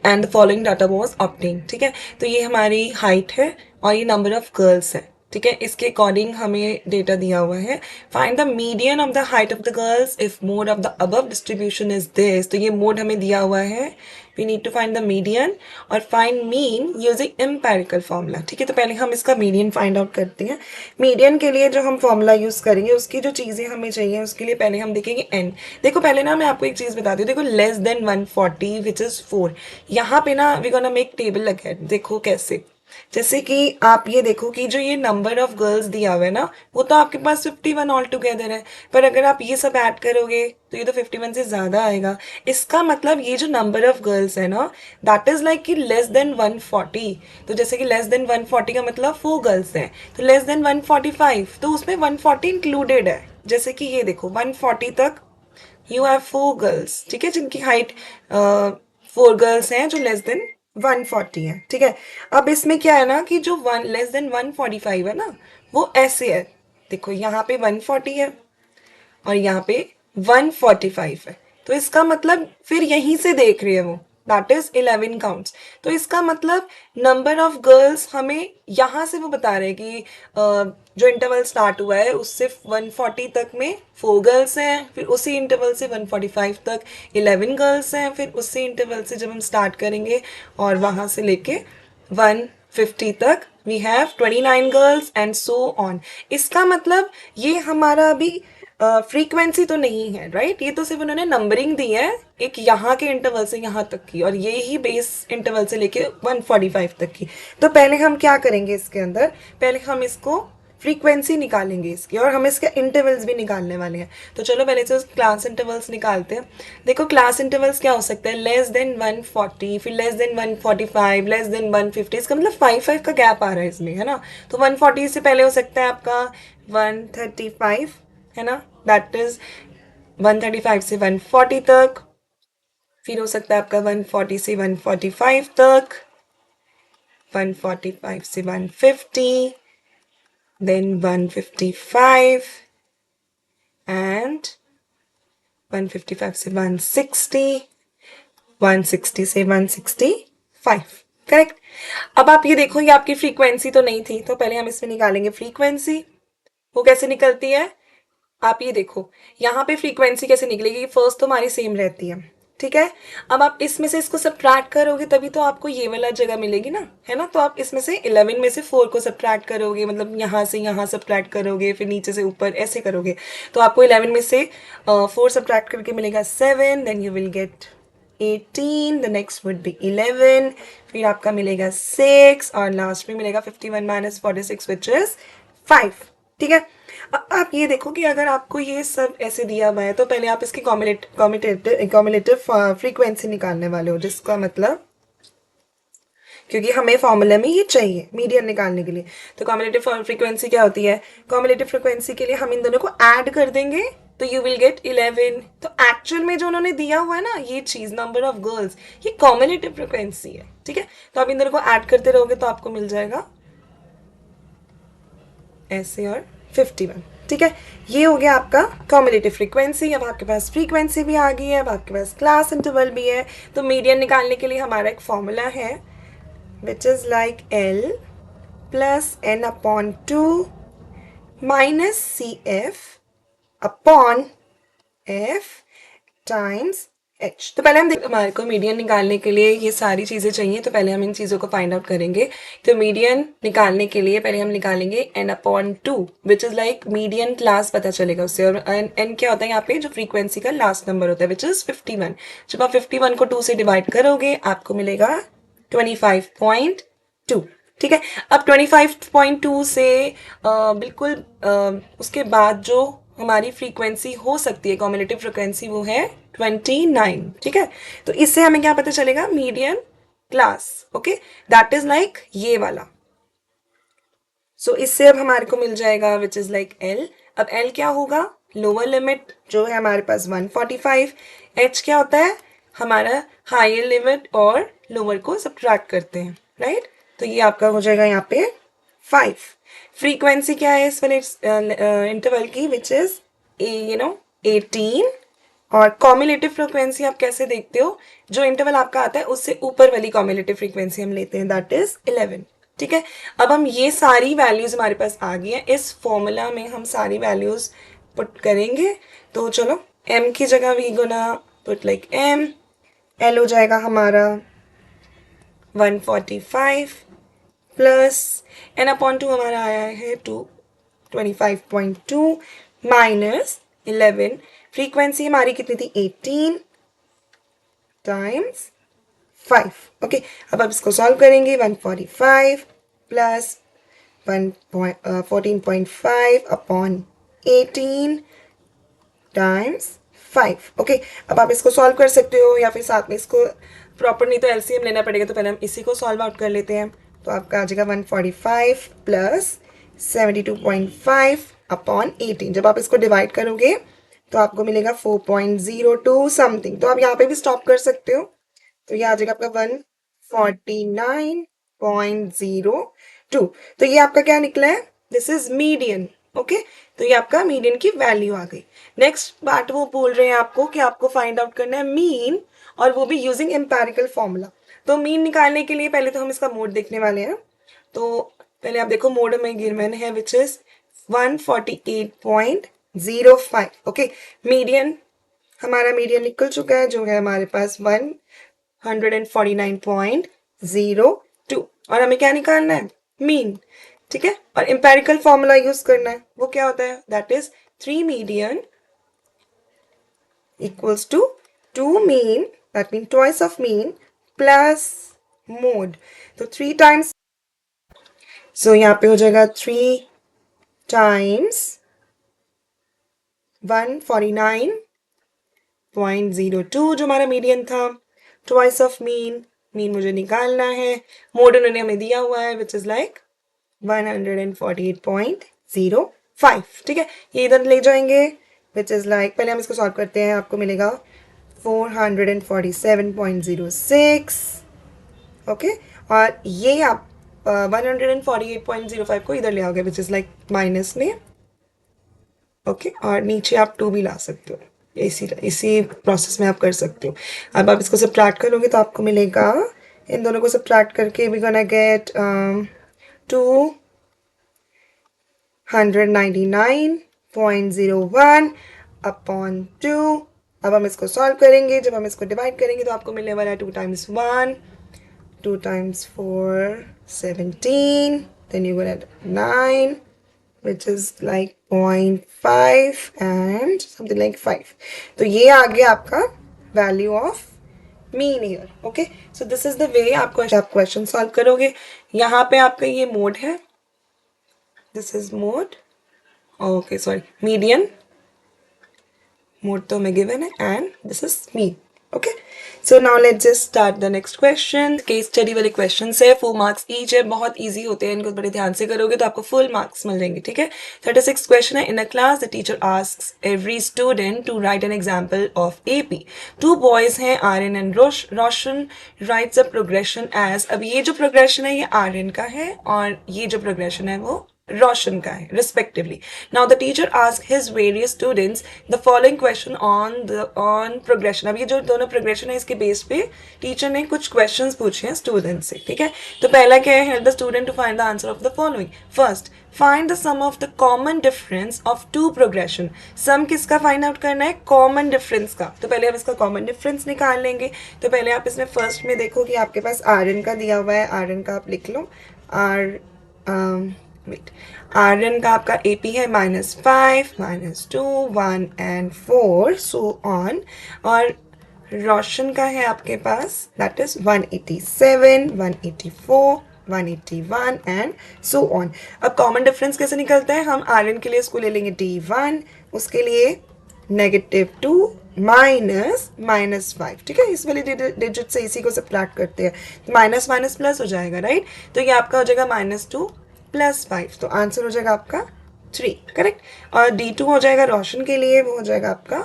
and the following data was obtained. ठीक है, तो ये हमारी height है और ये number of girls है, ठीक है। इसके अकॉर्डिंग हमें डेटा दिया हुआ है। Find the median of the height of the girls if mode of the above distribution is this. तो ये मोड हमें दिया हुआ है, we need to find the median और find mean using empirical formula, ठीक है। तो पहले हम इसका मीडियन फाइंड आउट करते हैं। मीडियन के लिए जो हम फॉर्मूला यूज करेंगे, उसकी जो चीज़ें हमें चाहिए, उसके लिए पहले हम देखेंगे एन। देखो पहले ना मैं आपको एक चीज़ बताती हूँ, देखो लेस देन 140 विच इज़ 4। यहाँ पे ना वी गोना मेक टेबल लगा है, देखो कैसे। जैसे कि आप ये देखो कि जो ये नंबर ऑफ गर्ल्स दिया हुआ है ना, वो तो आपके पास 51 ऑल टुगेदर है, पर अगर आप ये सब ऐड करोगे तो ये तो 51 से ज़्यादा आएगा। इसका मतलब ये जो नंबर ऑफ गर्ल्स है ना, दैट इज़ लाइक कि लेस देन 140। तो जैसे कि लेस देन 140 का मतलब 4 गर्ल्स हैं, तो लेस देन 145 तो उसमें 140 इंक्लूडेड है। जैसे कि ये देखो 140 तक यू हैव 4 गर्ल्स, ठीक है, जिनकी हाइट 4 गर्ल्स हैं जो लेस देन 140 है, ठीक है। अब इसमें क्या है ना कि जो वन लेस देन 145 है ना, वो ऐसे है, देखो यहाँ पे 140 है और यहाँ पे 145 है, तो इसका मतलब फिर यहीं से देख रही है वो, दैट इज 11 काउंट्स। तो इसका मतलब नंबर ऑफ गर्ल्स हमें यहाँ से वो बता रहे हैं कि जो इंटरवल स्टार्ट हुआ है उससे 140 तक में 4 गर्ल्स हैं, फिर उसी इंटरवल से 145 तक 11 गर्ल्स हैं, फिर उसी इंटरवल से जब हम स्टार्ट करेंगे और वहाँ से लेके 150 तक we have 29 girls and so on. इसका मतलब ये हमारा अभी फ्रीक्वेंसी तो नहीं है, राइट, ये तो सिर्फ उन्होंने नंबरिंग दी है एक यहाँ के इंटरवल से यहाँ तक की, और ये ही बेस इंटरवल से लेके 145 तक की। तो पहले हम क्या करेंगे इसके अंदर, पहले हम इसको फ्रीक्वेंसी निकालेंगे इसकी, और हम इसके इंटरवल्स भी निकालने वाले हैं। तो चलो पहले से क्लास इंटरवल्स निकालते हैं। देखो क्लास इंटरवल्स क्या हो सकता है, लेस देन 140, फिर लेस देन 145, लेस देन 150, इसका मतलब 5 का गैप आ रहा है इसमें, है ना। तो 140 से पहले हो सकता है आपका 135, है ना, दैट इज 135 से 140 तक, फिर हो सकता है आपका 140 से 145 तक, 145 से 150, then 155 and 155 से 160, 160 से 165, करेक्ट। अब आप ये देखो, ये आपकी फ्रीक्वेंसी तो नहीं थी, तो पहले हम इसमें निकालेंगे फ्रीक्वेंसी। वो कैसे निकलती है, आप ये देखो यहाँ पे फ्रीक्वेंसी कैसे निकलेगी, फर्स्ट तो हमारी सेम रहती है, ठीक है। अब आप इसमें से इसको सब्ट्रैक्ट करोगे तभी तो आपको ये वाला जगह मिलेगी ना, है ना। तो आप इसमें से 11 में से 4 को सब्ट्रैक्ट करोगे, मतलब यहाँ से यहाँ सब्ट्रैक्ट करोगे, फिर नीचे से ऊपर ऐसे करोगे, तो आपको 11 में से 4 सब्ट्रैक्ट करके मिलेगा 7, then you will get 18, the next would be 11, फिर आपका मिलेगा 6 और लास्ट में मिलेगा 51 माइनस 46 विच इज 5, ठीक है। आप ये देखो कि अगर आपको ये सब ऐसे दिया हुआ है तो पहले आप इसकी कॉम्युलेटिव फ्रीक्वेंसी निकालने वाले हो, जिसका मतलब क्योंकि हमें फॉर्मूला में ये चाहिए मीडियन निकालने के लिए। तो कॉम्युलेटिव फ्रीक्वेंसी क्या होती है, कॉम्युलेटिव फ्रीक्वेंसी के लिए हम इन दोनों को ऐड कर देंगे तो यू विल गेट 11। तो एक्चुअल में जो उन्होंने दिया हुआ है ना ये चीज नंबर ऑफ गर्ल्स, ये कॉम्युलेटिव फ्रीक्वेंसी है, ठीक है। तो आप इन दोनों को ऐड करते रहोगे तो आपको मिल जाएगा ऐसे और 51, ठीक है। ये हो गया आपका कॉम्युलेटिव फ्रीक्वेंसी। अब आपके पास फ्रीक्वेंसी भी आ गई है, अब आपके पास क्लास इंटरवल भी है। तो मीडियन निकालने के लिए हमारा एक फॉर्मूला है which is like L plus N upon 2 minus CF upon F times H। तो पहले हम हमारे को मीडियन निकालने के लिए ये सारी चीज़ें चाहिए, तो पहले हम इन चीज़ों को फाइंड आउट करेंगे। तो मीडियन निकालने के लिए पहले हम निकालेंगे n upon 2 which is like median class पता चलेगा उससे, और n क्या होता है यहाँ पे, जो फ्रीक्वेंसी का लास्ट नंबर होता है विच इज़ 51। जब आप 51 को 2 से डिवाइड करोगे आपको मिलेगा 25.2, ठीक है। अब 25.2 से बिल्कुल उसके बाद जो हमारी फ्रीक्वेंसी हो सकती है कॉम्युलेटिव फ्रीक्वेंसी वो है 29, ठीक है। तो इससे हमें क्या पता चलेगा, median class, okay, that is like ये वाला। सो इससे अब हमारे को मिल जाएगा विच इज लाइक L। अब L क्या होगा, लोअर लिमिट जो है हमारे पास 145, H क्या होता है हमारा हायर लिमिट और लोअर को सब्ट्रैक्ट करते हैं, राइट। तो ये आपका हो जाएगा यहाँ पे 5। फ्रीक्वेंसी क्या है इस वाले इंटरवल की विच इज 18, और कॉम्युलेटिव फ्रीक्वेंसी आप कैसे देखते हो, जो इंटरवल आपका आता है उससे ऊपर वाली कॉम्युलेटिव फ्रीक्वेंसी हम लेते हैं, दैट इज 11, ठीक है। अब हम ये सारी वैल्यूज हमारे पास आ गई हैं, इस फॉर्मूला में हम सारी वैल्यूज पुट करेंगे। तो चलो m की जगह we gonna put like m, l हो जाएगा हमारा 145 प्लस n अपॉन 2 हमारा आया है 25.2 माइनस 11, फ्रीक्वेंसी हमारी कितनी थी 18 टाइम्स 5, ओके। अब आप इसको सॉल्व करेंगे, 145 प्लस 14.5 अपॉन 18 टाइम्स 5, ओके। अब आप इसको सॉल्व कर सकते हो या फिर साथ में इसको प्रॉपर, नहीं तो LCM लेना पड़ेगा, तो पहले हम इसी को सॉल्व आउट कर लेते हैं। तो आपका आ जाएगा 145 प्लस 72.5 अपॉन 18। जब आप इसको डिवाइड करोगे तो आपको मिलेगा 4.02 समथिंग। तो आप यहाँ पे भी स्टॉप कर सकते हो। तो ये आ जाएगा आपका 149.02। तो ये आपका क्या निकला है, दिस इज मीडियन। ओके, तो ये आपका मीडियन की वैल्यू आ गई। नेक्स्ट पार्ट वो बोल रहे हैं आपको कि आपको फाइंड आउट करना है मीन, और वो भी यूजिंग एम्पेरिकल फॉर्मूला। तो मीन निकालने के लिए पहले तो हम इसका मोड देखने वाले हैं। तो पहले आप देखो, मोड में गिवन है विच इज 148.05। ओके, मीडियन, हमारा मीडियन निकल चुका है जो है हमारे पास 149.02, और हमें क्या निकालना है, मीन। ठीक है, और एम्पेरिकल फॉर्मूला यूज करना है। वो क्या होता है, that is 3 median equals to 2 mean, that mean twice of mean plus mode. तो 3 टाइम्स, सो यहाँ पे हो जाएगा 3 टाइम्स 149.02 जो हमारा मीडियन था, ट्वाइस ऑफ मीन, मीन मुझे निकालना है, मोड उन्होंने हमें दिया हुआ है विच इज लाइक 148.05। ठीक है, ये इधर ले जाएंगे विच इज लाइक, पहले हम इसको सॉल्व करते हैं, आपको मिलेगा 447.06। ओके, और ये आप 148.05 को इधर ले आओगे विच इज लाइक माइनस में। ओके, और नीचे आप 2 भी ला सकते हो, इसी प्रोसेस में आप कर सकते हो। अब आप इसको सब्ट्रैक्ट करोगे तो आपको मिलेगा, इन दोनों को सब्ट्रैक्ट करके वी गोना गेट 299.01 अपॉन 2। अब हम इसको सॉल्व करेंगे, जब हम इसको डिवाइड करेंगे तो आपको मिलने वाला है 2 times 1, 2 times 4 17, then you will add 9 which is like 0.5 and something like 5। तो ये आ गया आपका value of mean year. Okay, so this is the way आप क्वेश्चन सॉल्व करोगे। यहाँ पे आपका ये मोड है, this is mode, okay sorry median, mode तो हमें गिवन है, and this is mean. Okay, so now let's just start the next question. Case study वाले क्वेश्चन है, 4 मार्क्स ईच है, बहुत इजी होते हैं, इनको बड़े ध्यान से करोगे तो आपको फुल मार्क्स मिल जाएंगे। ठीक है, 36 क्वेश्चन है। In a class the teacher asks every student to write an example of AP. 2 boys हैं, Aryan and Roshan writes a progression as. अब ये जो प्रोग्रेशन है ये आर्यन का है, और ये जो प्रोग्रेशन है वो रोशन का है respectively. Now the teacher asked his various students the following question on progression. अब ये जो दोनों progression है इसके बेस पे टीचर ने कुछ questions पूछे हैं स्टूडेंट से। ठीक है, तो पहला क्या है, help the student to find the answer of the following. First, find the sum of the common difference of two progression. sum किसका फाइंड आउट करना है, कॉमन डिफरेंस का। तो पहले हम इसका कॉमन डिफरेंस निकाल लेंगे। तो पहले आप इसमें फर्स्ट में देखो कि आपके पास आर्यन का दिया हुआ है, आर्यन का आप लिख लो, आर्यन का आपका AP है -5, -2, 1 एंड 4 सो ऑन, और रोशन का है आपके पास that is 187, 184, 181 and so on. अब कॉमन डिफरेंस कैसे निकलता है, हम आर्यन के लिए इसको ले लेंगे D1, उसके लिए -2 -5। ठीक है, इस वाली डिजिट से इसी को सब्ट्रैक्ट करते हैं, तो माइनस माइनस प्लस हो जाएगा, राइट। तो ये आपका हो जाएगा -2 + 5, तो आंसर हो जाएगा आपका 3, करेक्ट। और D2 हो जाएगा रोशन के लिए, वो हो जाएगा आपका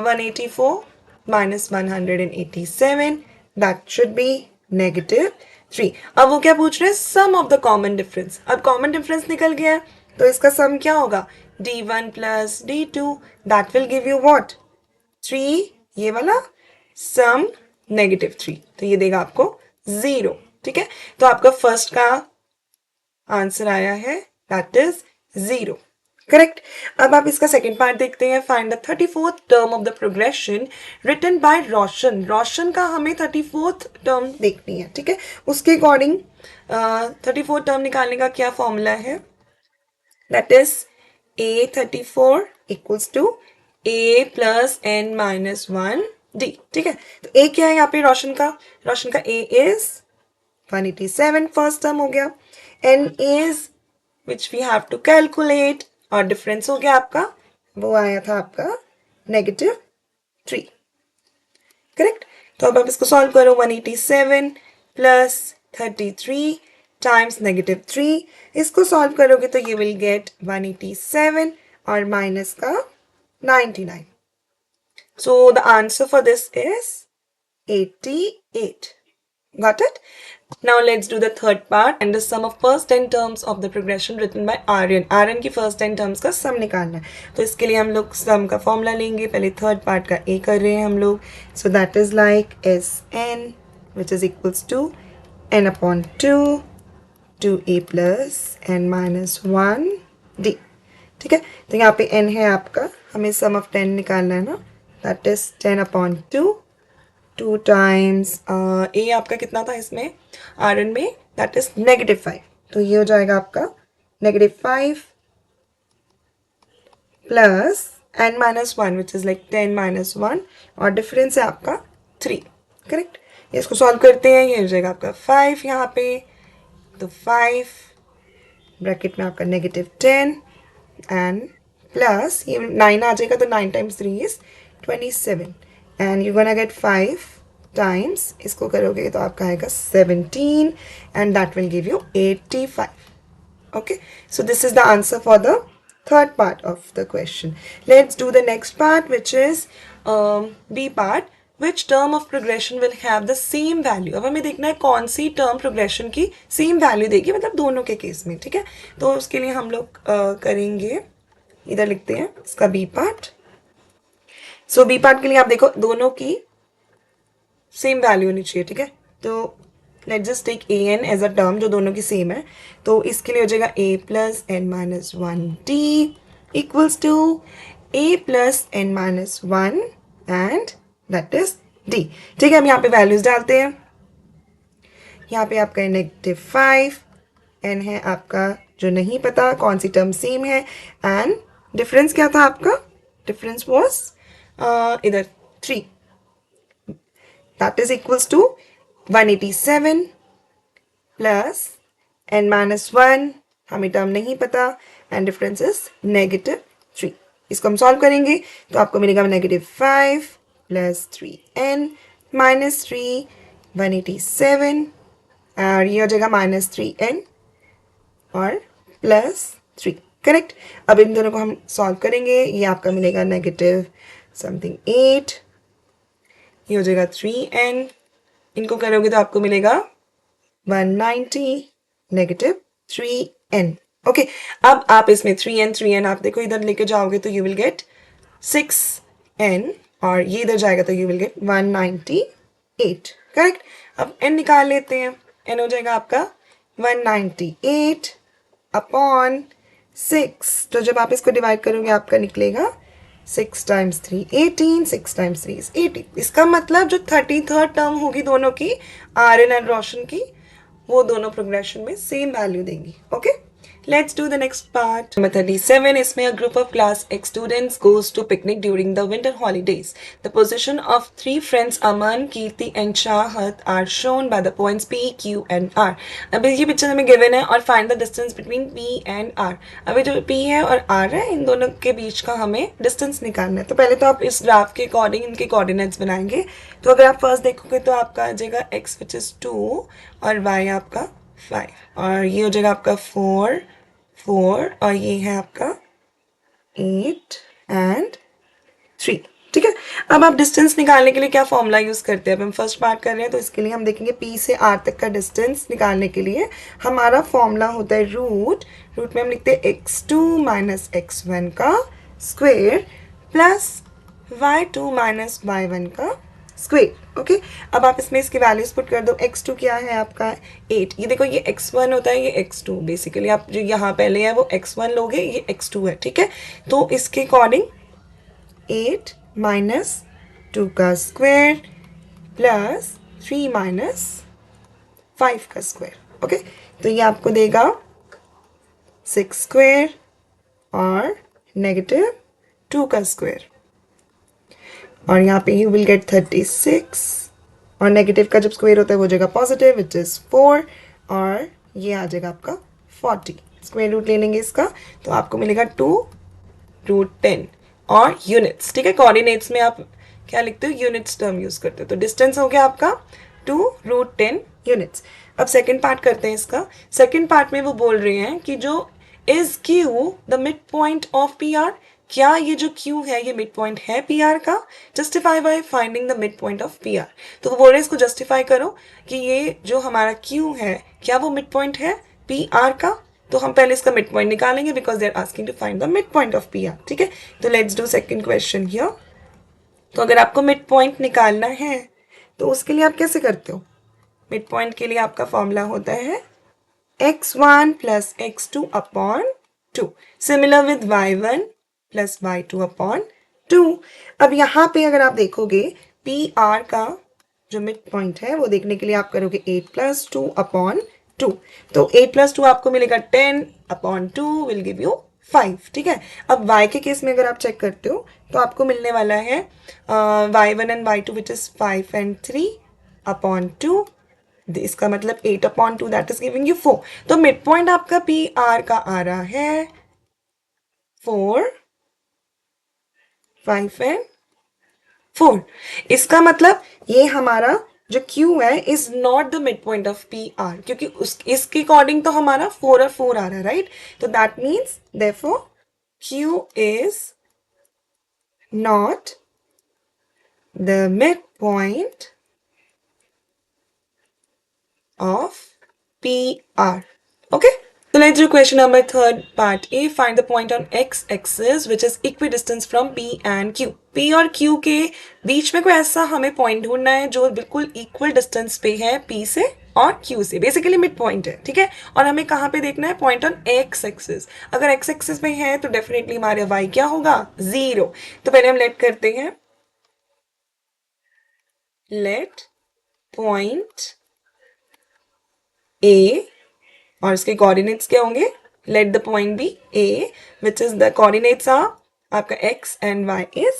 184 -187, दैट शुड बी -3। अब वो क्या पूछ रहे हैं, सम ऑफ द कॉमन डिफरेंस। अब कॉमन डिफरेंस निकल गया तो इसका सम क्या होगा, D1 + D2, that will give you what 3, ये वाला सम -3, तो ये देगा आपको 0। ठीक है, तो आपका फर्स्ट का आंसर आया है दैट इज 0, करेक्ट। अब आप इसका सेकेंड पार्ट देखते हैं। Find the 34th term of the progression written by Roshan. Roshan का हमें 34th टर्म देखनी है। ठीक है, उसके अकॉर्डिंग 34th टर्म निकालने का क्या फॉर्मूला है, that is A34 equals to A + n - 1D। ठीक है, तो A क्या है यहाँ पे रोशन का A इज 187, फर्स्ट टर्म हो गया, n is which we have to calculate, और डिफरेंस हो गया आपका, वो आया था आपका -3, करेक्ट। तो अब आप इसको सॉल्व करो, 187 + 33 टाइम्स -3, इसको सॉल्व करोगे तो ये विल गेट 187 और माइनस का 99. So the answer for this is 88. Got it? Now let's do the third part and the sum of first 10 terms of the progression written by Aryan. Aryan की first 10 terms का sum निकालना है, तो इसके लिए हम लोग sum का formula लेंगे. पहले third part का A कर रहे हैं हम लोग. So that is like Sn which is equals to n upon 2 2a plus n minus 1 d. ठीक है, तो यहाँ पे n है आपका, हमें sum of 10 निकालना है ना. That is 10 upon 2 2 times a आपका कितना था इसमें Rn में, that is -5. तो ये हो जाएगा आपका -5 plus n minus 1 which is like 10 minus 1 और डिफरेंस है आपका 3. करेक्ट, इसको सॉल्व करते हैं. ये हो जाएगा आपका 5 यहाँ पे, तो 5 ब्रैकेट में आपका -10 एंड प्लस ये 9 आ जाएगा, तो 9 times 3 is 27 and you're gonna get 5 times, इसको करोगे तो आपका आएगा 17 and that will give you 85. Okay, so this is the answer for the third part of the question. Let's do the next part which is B part. Which term of progression will have the same value? अब हमें देखना है कौन सी term progression की same value देगी, मतलब दोनों के केस में. ठीक है, तो उसके लिए हम लोग करेंगे, इधर लिखते हैं इसका B part. सो बी पार्ट के लिए आप देखो दोनों की सेम वैल्यू होनी चाहिए. ठीक है, तो let's just take a n as a term जो दोनों की सेम है. तो इसके लिए हो जाएगा a plus n minus 1t equals to a plus n minus 1 and that is d. ठीक है, हम यहाँ पे वैल्यूज डालते हैं. यहाँ पे आपका -5, n है आपका जो नहीं पता कौन सी टर्म सेम है, एंड डिफरेंस क्या था आपका, डिफरेंस वॉज इधर 3. That is equals to 187 plus n minus 1, हमें टर्म नहीं पता, एंड डिफरेंस इज -3. इसको हम सॉल्व करेंगे तो आपको मिलेगा -5 प्लस 3n माइनस 3 187 और ये हो जाएगा -3n और प्लस 3. करेक्ट, अब इन दोनों को हम सॉल्व करेंगे. ये आपका मिलेगा -8, ये हो जाएगा 3n, इनको करोगे तो आपको मिलेगा 190 -3n. ओके, अब आप इसमें 3n आप देखो इधर लेके जाओगे तो यू विल गेट 6n और ये इधर जाएगा तो यू विल गेट 198. करेक्ट, अब n निकाल लेते हैं. n हो जाएगा आपका 198 अपॉन 6. तो जब आप इसको डिवाइड करोगे आपका निकलेगा 6 times 3 18, 6 times 3 is 80. इसका मतलब जो 33rd टर्म होगी दोनों की, आर्यन एंड रोशन की, वो दोनों प्रोग्रेशन में सेम वैल्यू देंगी. Okay, let's do the next part. Number 37, इसमें a group of class X students goes to picnic during the winter holidays. The position of 3 friends Aman, Kirti and Shahat are shown by the points P, Q and R. अभी ये picture हमें given है और find the distance between P and R. अभी जो P है और R है इन दोनों के बीच का हमें डिस्टेंस निकालना है. तो पहले तो आप इस ग्राफ के अकॉर्डिंग इनके कोऑर्डिनेट्स बनाएंगे. तो अगर आप फर्स्ट देखोगे तो आपका आ जाएगा x विच इज 2 और y आपका 5 और ये हो जाएगा आपका 4 और ये है आपका 8 एंड 3. ठीक है, अब आप डिस्टेंस निकालने के लिए क्या फॉर्मूला यूज करते हैं. अब हम फर्स्ट पार्ट कर रहे हैं तो इसके लिए हम देखेंगे P से R तक का डिस्टेंस निकालने के लिए हमारा फॉर्मूला होता है रूट में हम लिखते हैं x2 माइनस x1 का square plus y2 minus y1 का स्क्वायर. ओके, अब आप इसमें इसकी वैल्यूज पुट कर दो. x2 क्या है आपका 8. ये देखो ये x1 होता है, ये x2. बेसिकली आप जो यहाँ पहले है वो x1 लोगे, ये x2 है. ठीक है, तो इसके अकॉर्डिंग 8 माइनस 2 का स्क्वायर प्लस 3 माइनस 5 का स्क्वायर. ओके, तो ये आपको देगा 6 स्क्वायर और -2 का स्क्वायर और यहाँ पे यू विल गेट 36 और नेगेटिव का जब स्क्वायर होता है वो हो जाएगा पॉजिटिव विच इज 4 और ये आ जाएगा आपका 40. स्क्वायर रूट ले लेंगे इसका तो आपको मिलेगा 2√10 और यूनिट्स. ठीक है, कोऑर्डिनेट्स में आप क्या लिखते हो, यूनिट्स टर्म यूज करते हो. तो डिस्टेंस हो गया आपका 2√10 यूनिट्स. अब सेकेंड पार्ट करते हैं इसका. सेकेंड पार्ट में वो बोल रहे हैं कि जो is Q the mid point of P R. क्या ये जो Q है ये मिड पॉइंट है PR का? Justify by finding the mid point of PR। तो वो बोल रहे हैं इसको जस्टिफाई करो कि ये जो हमारा Q है क्या वो मिड पॉइंट है PR का? तो हम पहले इसका मिड पॉइंट निकालेंगे because they are asking to find the mid point of PR। ठीक है, तो let's do second question here. तो अगर आपको मिड पॉइंट निकालना है तो उसके लिए आप कैसे करते हो? मिड पॉइंट के लिए आपका फॉर्मूला होता है x1 plus x2 upon 2. Similar with y1 plus y2 upon 2. अब यहाँ पे अगर आप देखोगे PR का जो मिड पॉइंट है वो देखने के लिए आप करोगे 8 plus 2 upon 2. तो 8 plus 2 आपको मिलेगा 10 upon 2 will give you 5. ठीक है, अब y के केस में अगर आप चेक करते हो तो आपको मिलने वाला है y1 and y2 which is 5 and 3 upon 2. इसका मतलब 8/2 दैट इज गिविंग यू 4. तो मिड पॉइंट आपका PR का आ रहा है 4, 5 एंड 4. इसका मतलब ये हमारा जो Q है is not the mid point of PR क्योंकि इसके अकॉर्डिंग तो हमारा 4 और 4 आ रहा है राइट. तो that means therefore Q is not the mid point of PR. Okay. So let's do question number 3 part A. Find the point on x-axis which is equidistant from P and Q. P और Q के बीच में कोई ऐसा हमें point ढूंढना है जो बिल्कुल इक्वल डिस्टेंस पे है P से और Q से. बेसिकली मिड पॉइंट है. ठीक है, और हमें कहाँ पे देखना है? Point on x axis. अगर एक्स एक्सिस में है तो डेफिनेटली हमारे y क्या होगा? 0. तो पहले हम लेट करते हैं. लेट पॉइंट A और इसके कोऑर्डिनेट्स क्या होंगे? Let the point be A which is the coordinates are आपका x and y is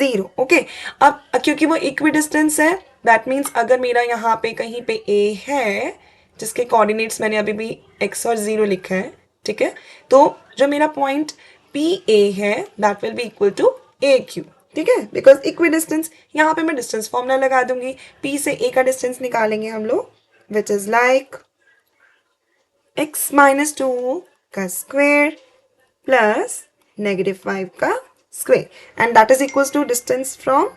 0. Okay, अब क्योंकि वो इक्विडिस्टेंस है दैट मीन्स अगर मेरा यहाँ पे कहीं पे A है जिसके कोऑर्डिनेट्स मैंने अभी भी x और 0 लिखा है. ठीक है, तो जो मेरा पॉइंट PA है that will be equal to AQ. ठीक है, बिकॉज इक्विडिस्टेंस. यहाँ पे मैं डिस्टेंस फॉर्मूला लगा दूंगी. P से A का डिस्टेंस निकालेंगे हम लोग which is like x minus 2 का स्क्वेयर प्लस -5 का square and that is equals to distance from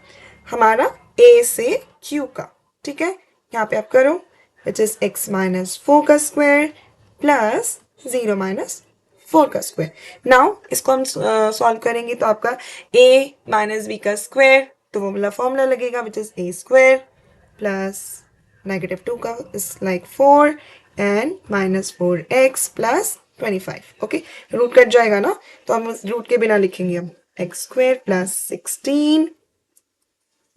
हमारा A से Q का. ठीक है, यहाँ पे आप करो विच इज x minus 4 का स्क्वेयर प्लस 0 minus 4 का स्क्वेयर. नाउ इसको हम सॉल्व करेंगे तो आपका A minus B का स्क्वेयर तो वो वाला फॉर्मूला लगेगा which is A square plus -2 का is like 4 and -4x plus 25. Okay, root cut जाएगा ना तो हम रूट के बिना लिखेंगे हम x square plus 16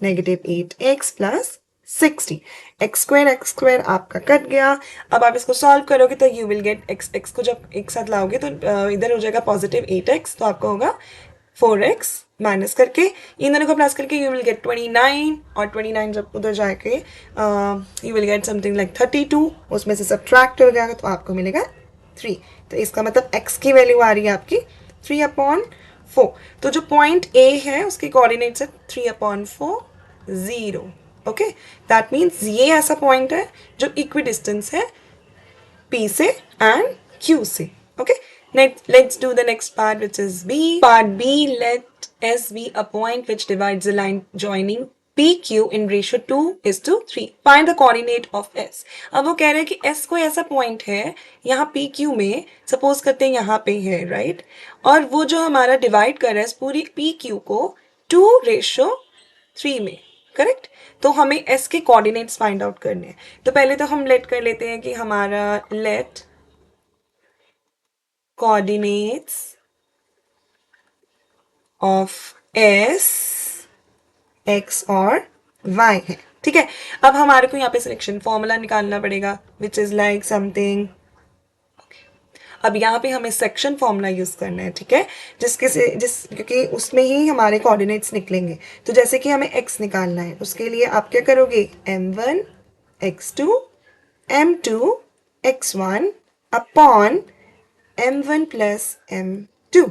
-8x plus 60. x square आपका कट गया. अब आप इसको सॉल्व करोगे तो यू विल गेट x को जब एक साथ लाओगे तो इधर हो जाएगा पॉजिटिव 8x तो आपका होगा 4x माइनस करके इन दोनों को प्लस करके यू विल गेट 29 और 29 जब उधर जाके you will get something like 32. उसमें से सब्ट्रैक्ट हो जाएगा तो आपको मिलेगा 3. तो इसका मतलब x की वैल्यू आ रही है आपकी 3/4. तो जो पॉइंट A है उसके कोऑर्डिनेट्स है 3/4 0. ओके, दैट मीन्स ये ऐसा पॉइंट है जो इक्विडिस्टेंस है P से एंड Q से. Okay, let's do the next part which is B. Part B, let S be a point which divides the line joining PQ in ratio 2:3. Find the coordinate of S. अब वो कह रहे हैं कि S कोई ऐसा point है यहाँ PQ में, सपोज करते हैं यहाँ पे है राइट, और वो जो हमारा डिवाइड कर रहा है पूरी PQ को 2:3 में. करेक्ट, तो हमें S के कोऑर्डिनेट्स फाइंड आउट करने हैं. तो पहले तो हम लेट कर लेते हैं कि हमारा late coordinates of S x और y है. ठीक है, अब हमारे को यहाँ पे सिलेक्शन फॉर्मूला निकालना पड़ेगा विच इज लाइक समथिंग. अब यहाँ पे हमें सेक्शन फॉर्मूला यूज करना है. ठीक है, क्योंकि उसमें ही हमारे कोऑर्डिनेट्स निकलेंगे. तो जैसे कि हमें x निकालना है उसके लिए आप क्या करोगे? m1 x2 m2 x1 upon m1 plus m2.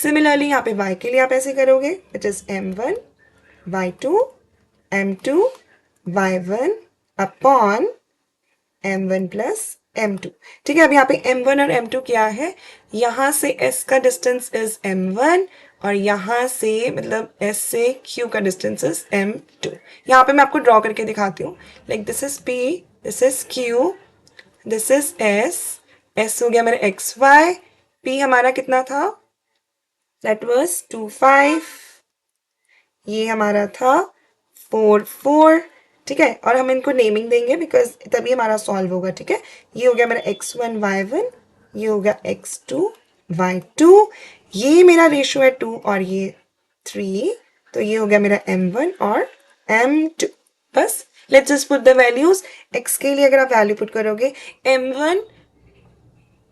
Similarly यहाँ पे y के लिए आप ऐसे करोगे which is m1 y2 m2 y1 upon m1 plus m2. ठीक है, अब यहाँ पे m1 और m2 क्या है? यहाँ से s का डिस्टेंस इज m1 और यहाँ से मतलब S से Q का डिस्टेंस इज M2। यहाँ पे मैं आपको ड्रॉ करके दिखाती हूँ। Like this is P, this is Q, this is S, S हो गया मेरा XY, P हमारा कितना था, दैट वाज 2 5, ये हमारा था 4 4, ठीक है। और हम इनको नेमिंग देंगे बिकॉज तभी हमारा सॉल्व होगा, ठीक है। ये हो गया मेरा x1 y1, ये हो गया x2 y2, ये मेरा रेशियो है 2 और ये 3, तो ये हो गया मेरा m1 और m2। बस let's just put the values. x के लिए अगर आप वैल्यू पुट करोगे m1,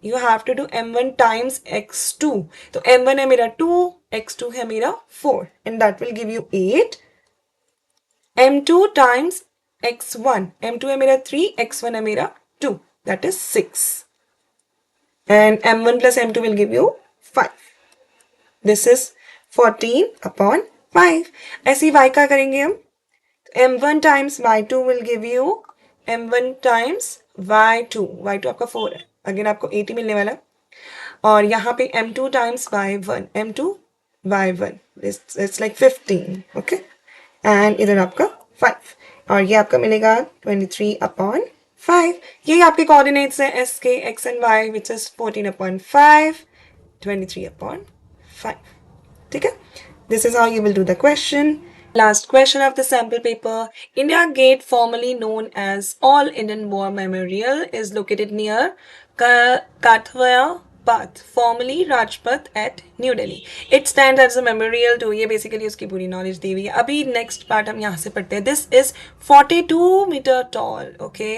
you have to do m1 times x2, तो m1 है मेरा 2, x2 है मेरा 4 and that will give you 8। m2 times x1, m2 है मेरा 3, x1 है मेरा 2, that is 6, and m1 plus m2 will give you 5. This is 14 upon 5. ऐसे ही y का करेंगे हम, m1 times y2 will give you m1 times y2, y2 आपका 4 है, अगेन आपको 80 मिलने वाला है। और यहाँ पे m2 times y1, m2 y1, it's like 15, okay, and इधर आपका 5, और ये आपका मिलेगा 23 अपॉन 5। यही आपके कोऑर्डिनेट्स हैं एस के, x and y, which is 14 upon 5, 23 upon 5, ठीक है। This is how you will do the question. Last question of the sample paper. India Gate, formerly known as All Indian War Memorial, is located near Kathwaya Path, formerly Rajpath at New Delhi. It stands as a memorial to, ये basically उसकी पूरी knowledge दी हुई है। अभी next part हम यहाँ से पढ़ते हैं। This is 42 meter tall, okay?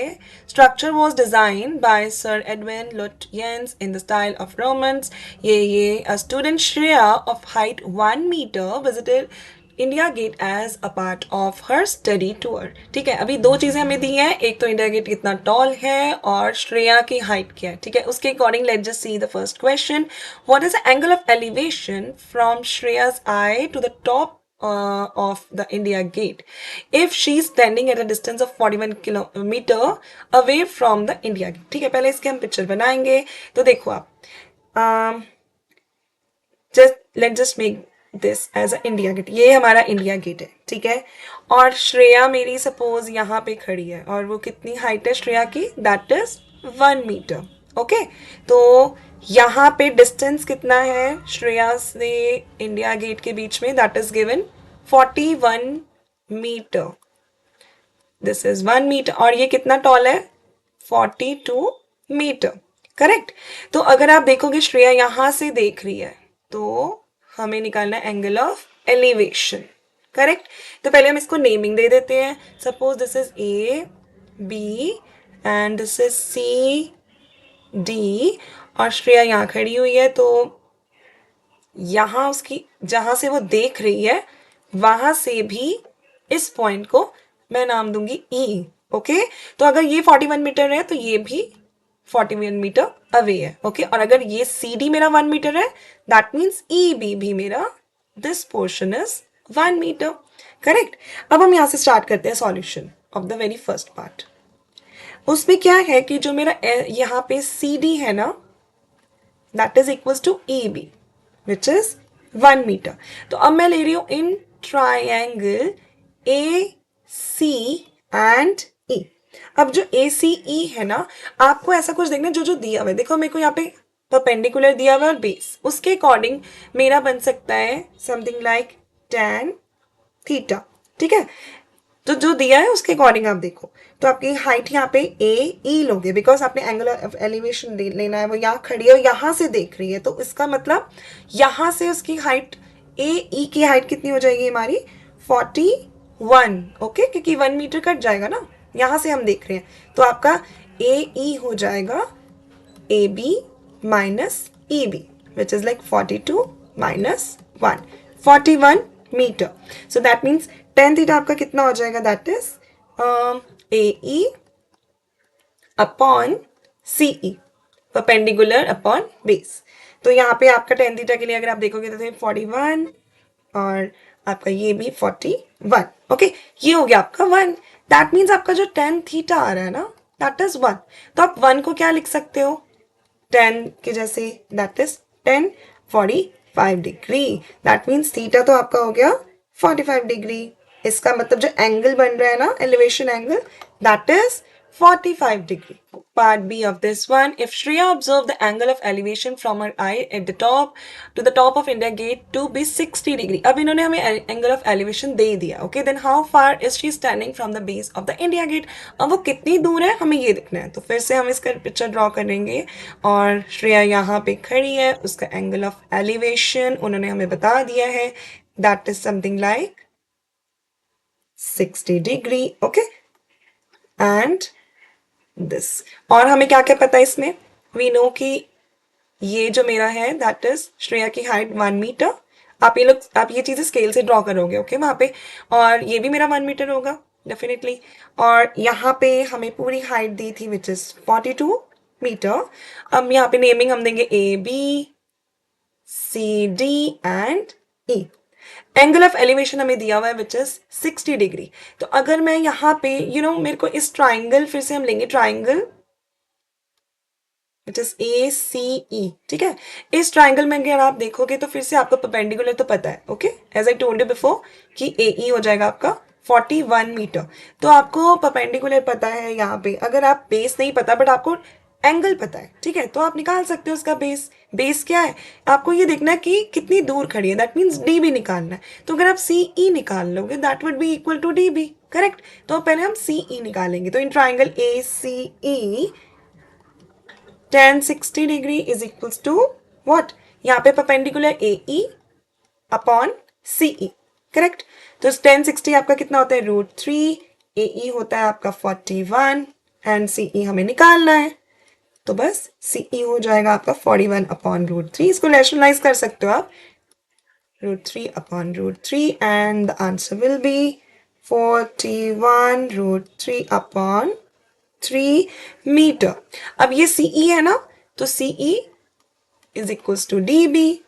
Structure was designed by Sir Edwin Lutyens in the style of Romans. ये a student Shreya of height 1 meter visited India Gate as a part of her study tour, ठीक है। अभी दो चीज़ें हमें दी हैं, एक तो इंडिया गेट कितना टॉल है और श्रेया की हाइट क्या है, ठीक है। उसके according let's just see the first question. What is the angle of elevation from Shreya's eye to the top of the India Gate if she is standing at a distance of 41 kilometer away from the India Gate, ठीक है। पहले इसके हम picture बनाएंगे, तो देखो आप let's just make this as a India Gate, ये हमारा इंडिया गेट है, ठीक है। और श्रेया मेरी सपोज यहाँ पे खड़ी है और वो कितनी हाइट है श्रेया की, दैट इज 1 मीटर, ओके। तो यहाँ पे डिस्टेंस कितना है श्रेया से इंडिया गेट के बीच में, that is given 41 metre, this is 1 metre, और ये कितना टॉल है 42 मीटर, करेक्ट। तो अगर आप देखोगे श्रेया यहाँ से देख रही है तो हमें निकालना है एंगल ऑफ एलिवेशन, करेक्ट। तो पहले हम इसको नेमिंग दे देते हैं। Suppose this is A B and this is C D, और श्रेया यहाँ खड़ी हुई है, तो यहाँ उसकी जहाँ से वो देख रही है वहां से भी इस पॉइंट को मैं नाम दूंगी ई, ओके। तो अगर ये 41 मीटर है तो ये भी 41 मीटर अवे है, ओके। और अगर ये सी डी मेरा 1 मीटर है, दैट मीन्स ई बी भी मेरा, this portion is 1 metre, correct. अब हम यहाँ से स्टार्ट करते हैं solution of the very first part. उसमें क्या है कि जो मेरा यहाँ पे सी डी है ना, that is equal to E B which is 1 metre. तो अब मैं ले रही हूँ इन ट्राइंगल ए सी एंड ई। अब जो ए सी ई है ना, आपको ऐसा कुछ देखना जो जो दिया हुआ है, देखो मेरे को यहाँ पे परपेंडिकुलर दिया हुआ है और बेस, उसके अकॉर्डिंग मेरा बन सकता है समथिंग लाइक tan थीटा, ठीक है। तो जो दिया है उसके अकॉर्डिंग आप देखो, तो आपकी हाइट यहाँ पे ए ई लोगे बिकॉज आपने एंगल ऑफ एलिवेशन लेना है, वो यहाँ खड़ी है और यहाँ से देख रही है, तो इसका मतलब यहाँ से उसकी हाइट ए ई की हाइट कितनी हो जाएगी हमारी 41, ओके, क्योंकि 1 मीटर कट जाएगा ना, यहाँ से हम देख रहे हैं, तो आपका ए ई हो जाएगा A B minus E B which is like 42 minus 1, 41 metre. So that means tan theta आपका कितना हो जाएगा, that is A E upon C E, perpendicular upon base. तो यहाँ पे आपका tan थीटा के लिए अगर आप देखोगे तो 41 और आपका ये भी 41, ओके। ये हो गया आपका 1, दैट मीन्स आपका जो tan थीटा आ रहा है ना, दैट इज 1। तो आप 1 को क्या लिख सकते हो tan के जैसे, that is tan 45, 5 degree. That means theta तो आपका हो गया 45 डिग्री। इसका मतलब जो एंगल बन रहा है ना, elevation angle, that is 45 degree. Part B of this one. If Shreya observed the angle of elevation from her eye at the top to the top of India Gate to be 60 degree. अब इन्होंने हमें angle of elevation दे दिया. Okay, then how far is she standing from the base of the India Gate? अब वो कितनी दूर है हमें ये देखना है. तो फिर से हम इसका पिक्चर ड्रॉ करेंगे और श्रेया यहाँ पे खड़ी है. उसका angle of elevation उन्होंने हमें बता दिया है. That is something like 60 degree. Okay, and this. और हमें क्या क्या पता है इसमें? वी नो कि ये जो मेरा है दैट इज श्रेया की हाइट 1 मीटर. आप ये चीजें स्केल से ड्रॉ करोगे. ओके, वहां पे. और ये भी मेरा 1 मीटर होगा डेफिनेटली. और यहाँ पे हमें पूरी हाइट दी थी विच इज 42 मीटर. अब यहाँ पे नेमिंग हम देंगे A B C D and E. Angle of elevation हमें दिया हुआ है विच इज 60 डिग्री. तो अगर मैं यहाँ पे मेरे को इस ट्राइंगल, फिर से हम लेंगे triangle which is a C E. ठीक है, इस ट्राइंगल में अगर आप देखोगे तो फिर से आपको परपेंडिकुलर तो पता है. Okay, as I told you before कि ए ई हो जाएगा आपका 41 मीटर. तो आपको परपेंडिकुलर पता है यहाँ पे. अगर आप बेस नहीं पता बट आपको एंगल पता है, ठीक है, तो आप निकाल सकते हो उसका बेस. बेस क्या है? आपको ये देखना है कि कितनी दूर खड़ी है. दैट मीन्स डी बी निकालना है. तो अगर आप सी ई निकाल लोगे that would be equal to D B. Correct. तो पहले हम सी ई निकालेंगे. तो in triangle A C E tan 60 degree is equals to what? यहाँ पे perpendicular A E upon C E. Correct. तो tan 60 आपका कितना होता है? √3. ए ई होता है आपका 41 एंड सी ई हमें निकालना है. तो बस सी ई हो जाएगा आपका 41 अपॉन √3. इसको रैशनलाइज कर सकते हो आप. √3 upon √3 and the answer will be 41 √3 upon 3 metre. अब ये सी ई है ना, तो C E is equals to D B.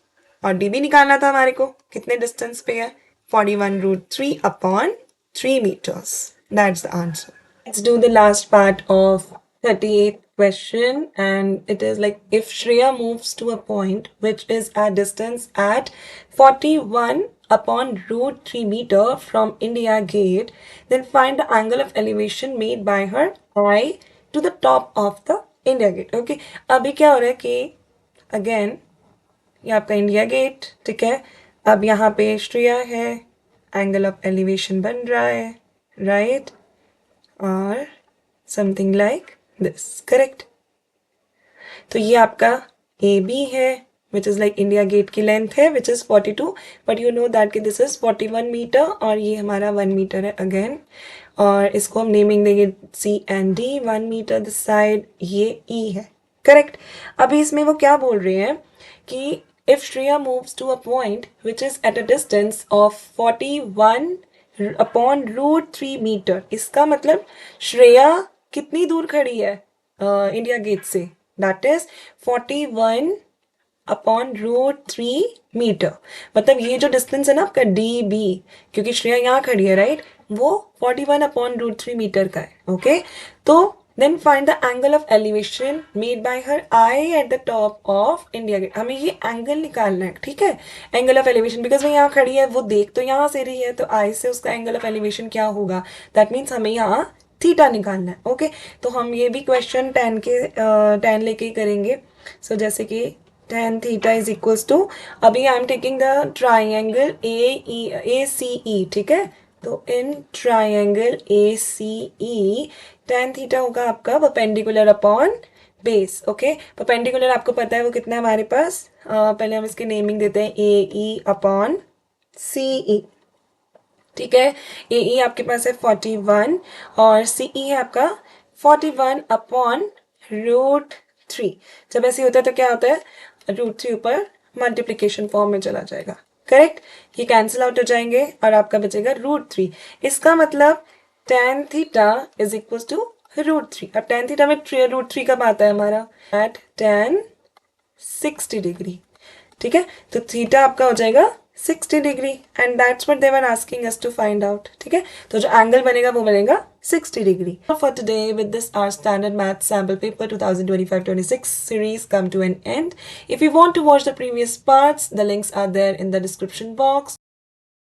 और डी बी निकालना था हमारे को. कितने डिस्टेंस पे है? 41 √3 upon 3 meters. That's the answer. Let's do the last part of 38th question, and it is like, if Shreya moves to a point which is at distance at 41 upon √3 meter from India Gate, then find the angle of elevation made by her eye to the top of the India Gate. Okay, अभी क्या हो रहा है कि again ये आपका India gate, ठीक है. अब यहाँ पे श्रेया है, एंगल ऑफ एलिवेशन बन रहा है, राइट, और समथिंग लाइक दिस. करेक्ट. तो ये आपका ए बी है which is like India Gate की लेंथ है which is 42, but you know that कि दिस इज 41 मीटर और ये हमारा 1 मीटर है अगेन. और इसको हम नेमिंग देंगे C and D. 1 metre this side, ये ई है. करेक्ट. अभी इसमें वो क्या बोल रहे हैं कि if Shreya moves to a point which is at a distance of 41 upon √3 meter, इसका मतलब श्रेया कितनी दूर खड़ी है इंडिया गेट से? That is 41 upon √3 metre. मतलब ये जो डिस्टेंस है ना आपका डी बी, क्योंकि श्रेया यहाँ खड़ी है राइट, वो 41 अपॉन √3 मीटर का है. ओके, तो then find the angle of elevation made by her eye at the top of India Gate. हमें ये एंगल निकालना है, ठीक है, एंगल ऑफ एलिवेशन. बिकॉज वो यहाँ खड़ी है, वो देख तो यहाँ से रही है, तो आई से उसका एंगल ऑफ एलिवेशन क्या होगा? दैट मीन्स हमें यहाँ थीटा निकालना है. ओके, तो हम ये भी क्वेश्चन tan लेके ही करेंगे. सो जैसे कि tan theta is equals to, अभी I am taking the triangle A C E. ठीक है, तो in triangle A C E tan theta होगा आपका perpendicular upon base. Okay, perpendicular आपको पता है वो कितना है हमारे पास. पहले हम इसकी नेमिंग देते हैं ए ई अपॉन सी ई. ठीक है, ए ई आपके पास है 41 और सी ई है आपका 41 अपॉन √3. जब ऐसे होता है तो क्या होता है? √3 ऊपर मल्टीप्लीकेशन फॉर्म में चला जाएगा. करेक्ट. ये कैंसिल आउट हो जाएंगे और आपका बचेगा √3. इसका मतलब tan theta is equal to √3. अब tan थीटा में √3 कब आता है हमारा? At tan 60 degree. ठीक है, तो थीटा आपका हो जाएगा 60 degree and that's what they were asking us to find out. ठीक है, तो जो एंगल बनेगा वो बनेगा 60 degree. For today, with this our standard math sample paper 2025-26 series come to an end. If you want to watch the previous parts, the links are there in the description box.